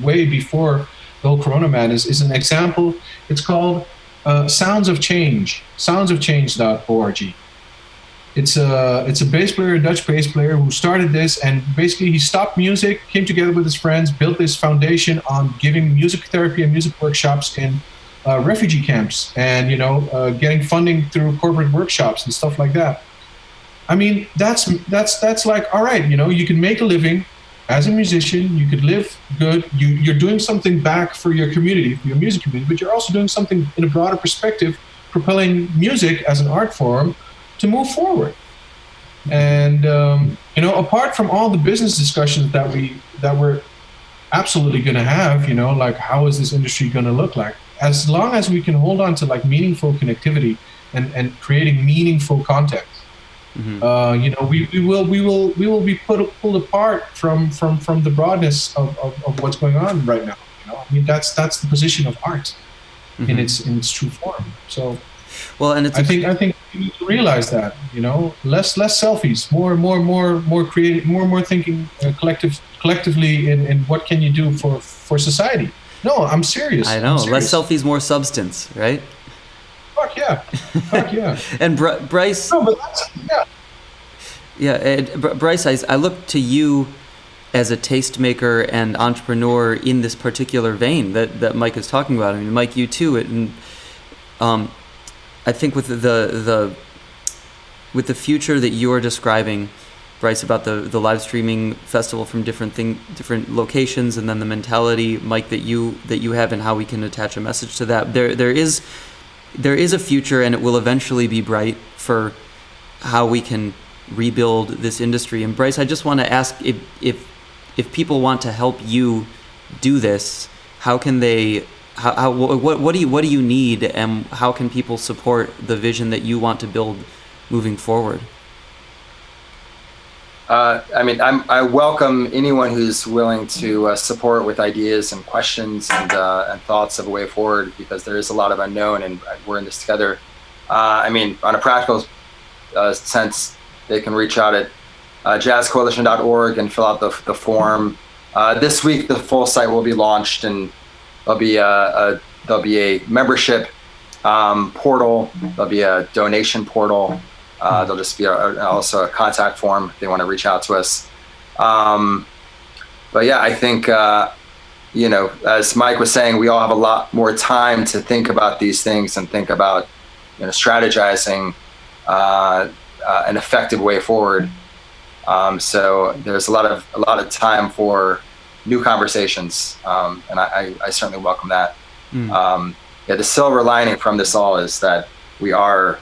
way before the whole Corona madness, is an example. It's called Sounds of Change, soundsofchange.org. It's a bass player, a Dutch bass player, who started this, and basically he stopped music, came together with his friends, built this foundation on giving music therapy and music workshops in refugee camps, and getting funding through corporate workshops and stuff like that. I mean, that's like, all right, you can make a living as a musician, you could live good, you're doing something back for your community, for your music community, but you're also doing something in a broader perspective, propelling music as an art form to move forward. And apart from all the business discussions that we're absolutely going to have, like, how is this industry going to look like, as long as we can hold on to like meaningful connectivity and creating meaningful content, mm-hmm. We will be pulled apart from the broadness of what's going on right now. I mean, that's the position of art, mm-hmm. in its true form. So well, and it's I think we need to realize that, less selfies, more creative, more thinking collectively in what can you do for society. No, I'm serious. I know, less serious. selfies, more substance, right? Fuck yeah. And Bryce. No, but that's, yeah. Bryce, I look to you as a tastemaker and entrepreneur in this particular vein that Mike is talking about. I mean, Mike, you too. And I think with the future that you are describing, Bryce, about the live streaming festival from different locations, and then the mentality, Mike, that you have, and how we can attach a message to that. There is a future, and it will eventually be bright, for how we can rebuild this industry. And Bryce, I just want to ask if people want to help you do this, how can they? What do you need, and how can people support the vision that you want to build moving forward? I welcome anyone who's willing to support with ideas and questions and thoughts of a way forward, because there is a lot of unknown and we're in this together. On a practical sense, they can reach out at jazzcoalition.org and fill out the form. This week, the full site will be launched, and there'll be a membership portal. There'll be a donation portal. There'll just be also a contact form if they want to reach out to us. But yeah, I think, as Mike was saying, we all have a lot more time to think about these things and think about, strategizing an effective way forward. So there's a lot of time for new conversations, and I certainly welcome that. The silver lining from this all is that we are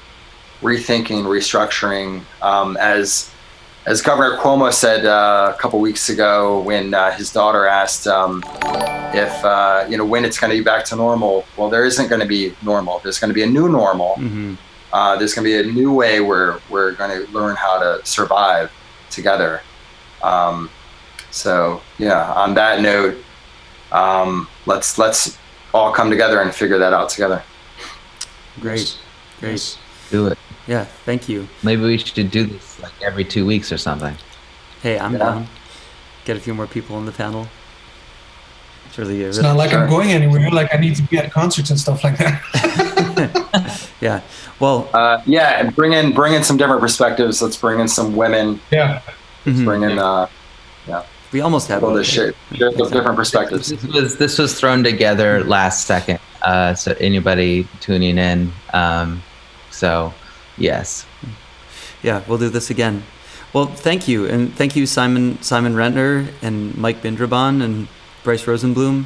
rethinking, restructuring, as Governor Cuomo said a couple weeks ago when his daughter asked if when it's going to be back to normal. Well, there isn't going to be normal. There's going to be a new normal. Mm-hmm. There's going to be a new way where we're going to learn how to survive together. So yeah, on that note, let's all come together and figure that out together. Great. Do it. Yeah, thank you. Maybe we should do this like every 2 weeks or something. Hey, I'm down. Get a few more people on the panel. It's really. It's not like I'm going anywhere. Like I need to be at concerts and stuff like that. Yeah. Well. And bring in some different perspectives. Let's bring in some women. Yeah. Let's bring in. We almost have all this shit. Different perspectives. This was thrown together last second. So anybody tuning in. So yes. Yeah, we'll do this again. Well, thank you, and thank you, Simon Rentner and Mike Bindraban and Bryce Rosenblum.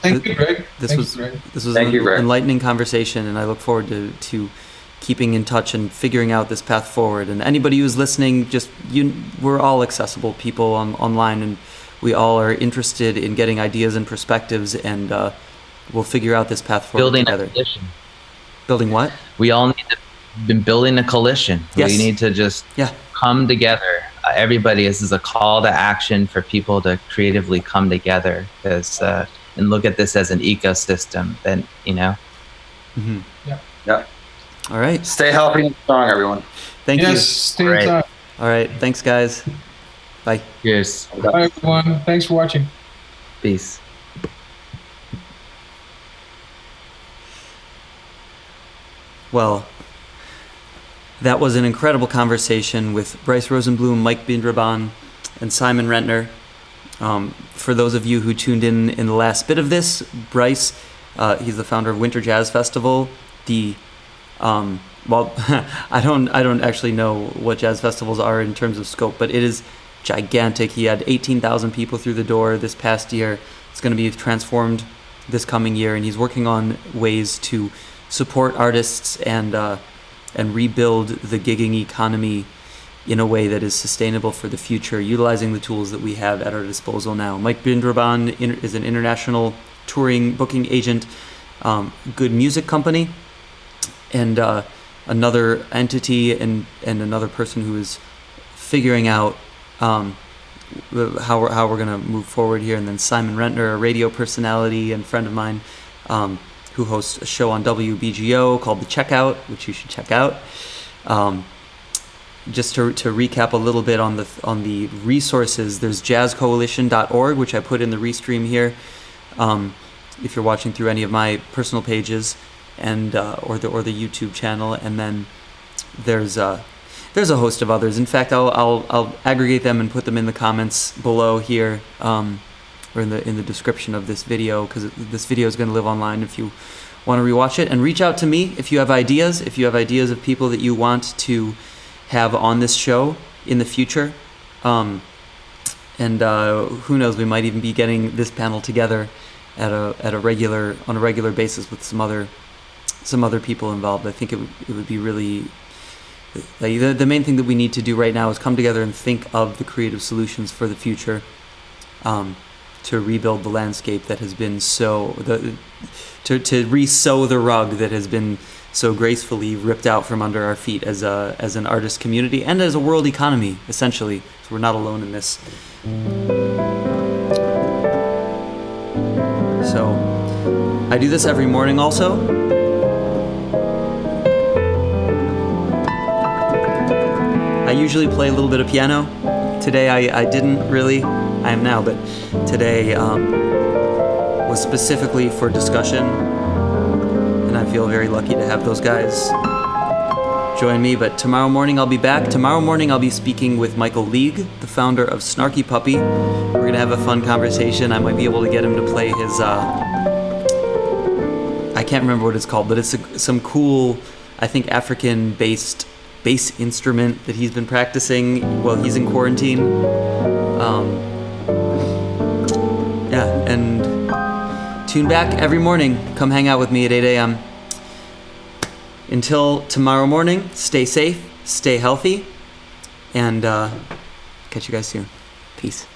Thank you, Greg. This was an enlightening conversation, and I look forward to keeping in touch and figuring out this path forward. And anybody who's listening, we're all accessible people online, and we all are interested in getting ideas and perspectives, and we'll figure out this path forward together. Building what? We all need to be building a coalition. Yes. We need to just come together. Everybody, this is a call to action for people to creatively come together, and look at this as an ecosystem. Then Mm-hmm. Yeah. All right. Stay healthy and strong, everyone. Thank you. Yes. Stay inside. All right. Thanks, guys. Bye. Cheers. Bye, everyone. Thanks for watching. Peace. Well, that was an incredible conversation with Bryce Rosenblum, Mike Bindraban, and Simon Rentner. For those of you who tuned in the last bit of this, Bryce, he's the founder of Winter Jazz Festival. I don't actually know what jazz festivals are in terms of scope, but it is gigantic. He had 18,000 people through the door this past year. It's going to be transformed this coming year, and he's working on ways to support artists and rebuild the gigging economy in a way that is sustainable for the future, utilizing the tools that we have at our disposal now. Mike Bindraban is an international touring booking agent, Good Music Company, and another entity and another person who is figuring out how we're going to move forward here. And then Simon Rentner, a radio personality and friend of mine, who hosts a show on WBGO called The Checkout, which you should check out. Just to recap a little bit on the resources, there's jazzcoalition.org, which I put in the restream here. If you're watching through any of my personal pages, and or the YouTube channel, and then there's a host of others. In fact, I'll aggregate them and put them in the comments below here, or in the description of this video, because this video is going to live online if you want to rewatch it. And reach out to me if you have ideas. If you have ideas of people that you want to have on this show in the future, and who knows, we might even be getting this panel together on a regular basis with some other people involved. I think it would be really the main thing that we need to do right now is come together and think of the creative solutions for the future, to rebuild the landscape that has been to re-sew the rug that has been so gracefully ripped out from under our feet as an artist community and as a world economy, essentially. So we're not alone in this. So I do this every morning also. I usually play a little bit of piano. Today I didn't really. I am now, but today was specifically for discussion, and I feel very lucky to have those guys join me. But tomorrow morning I'll be back. Tomorrow morning I'll be speaking with Michael League, the founder of Snarky Puppy. We're gonna have a fun conversation. I might be able to get him to play his I can't remember what it's called, but it's some cool, I think, African-based bass instrument that he's been practicing while he's in quarantine. Yeah, and tune back every morning. Come hang out with me at 8 a.m. Until tomorrow morning, stay safe, stay healthy, and catch you guys soon. Peace.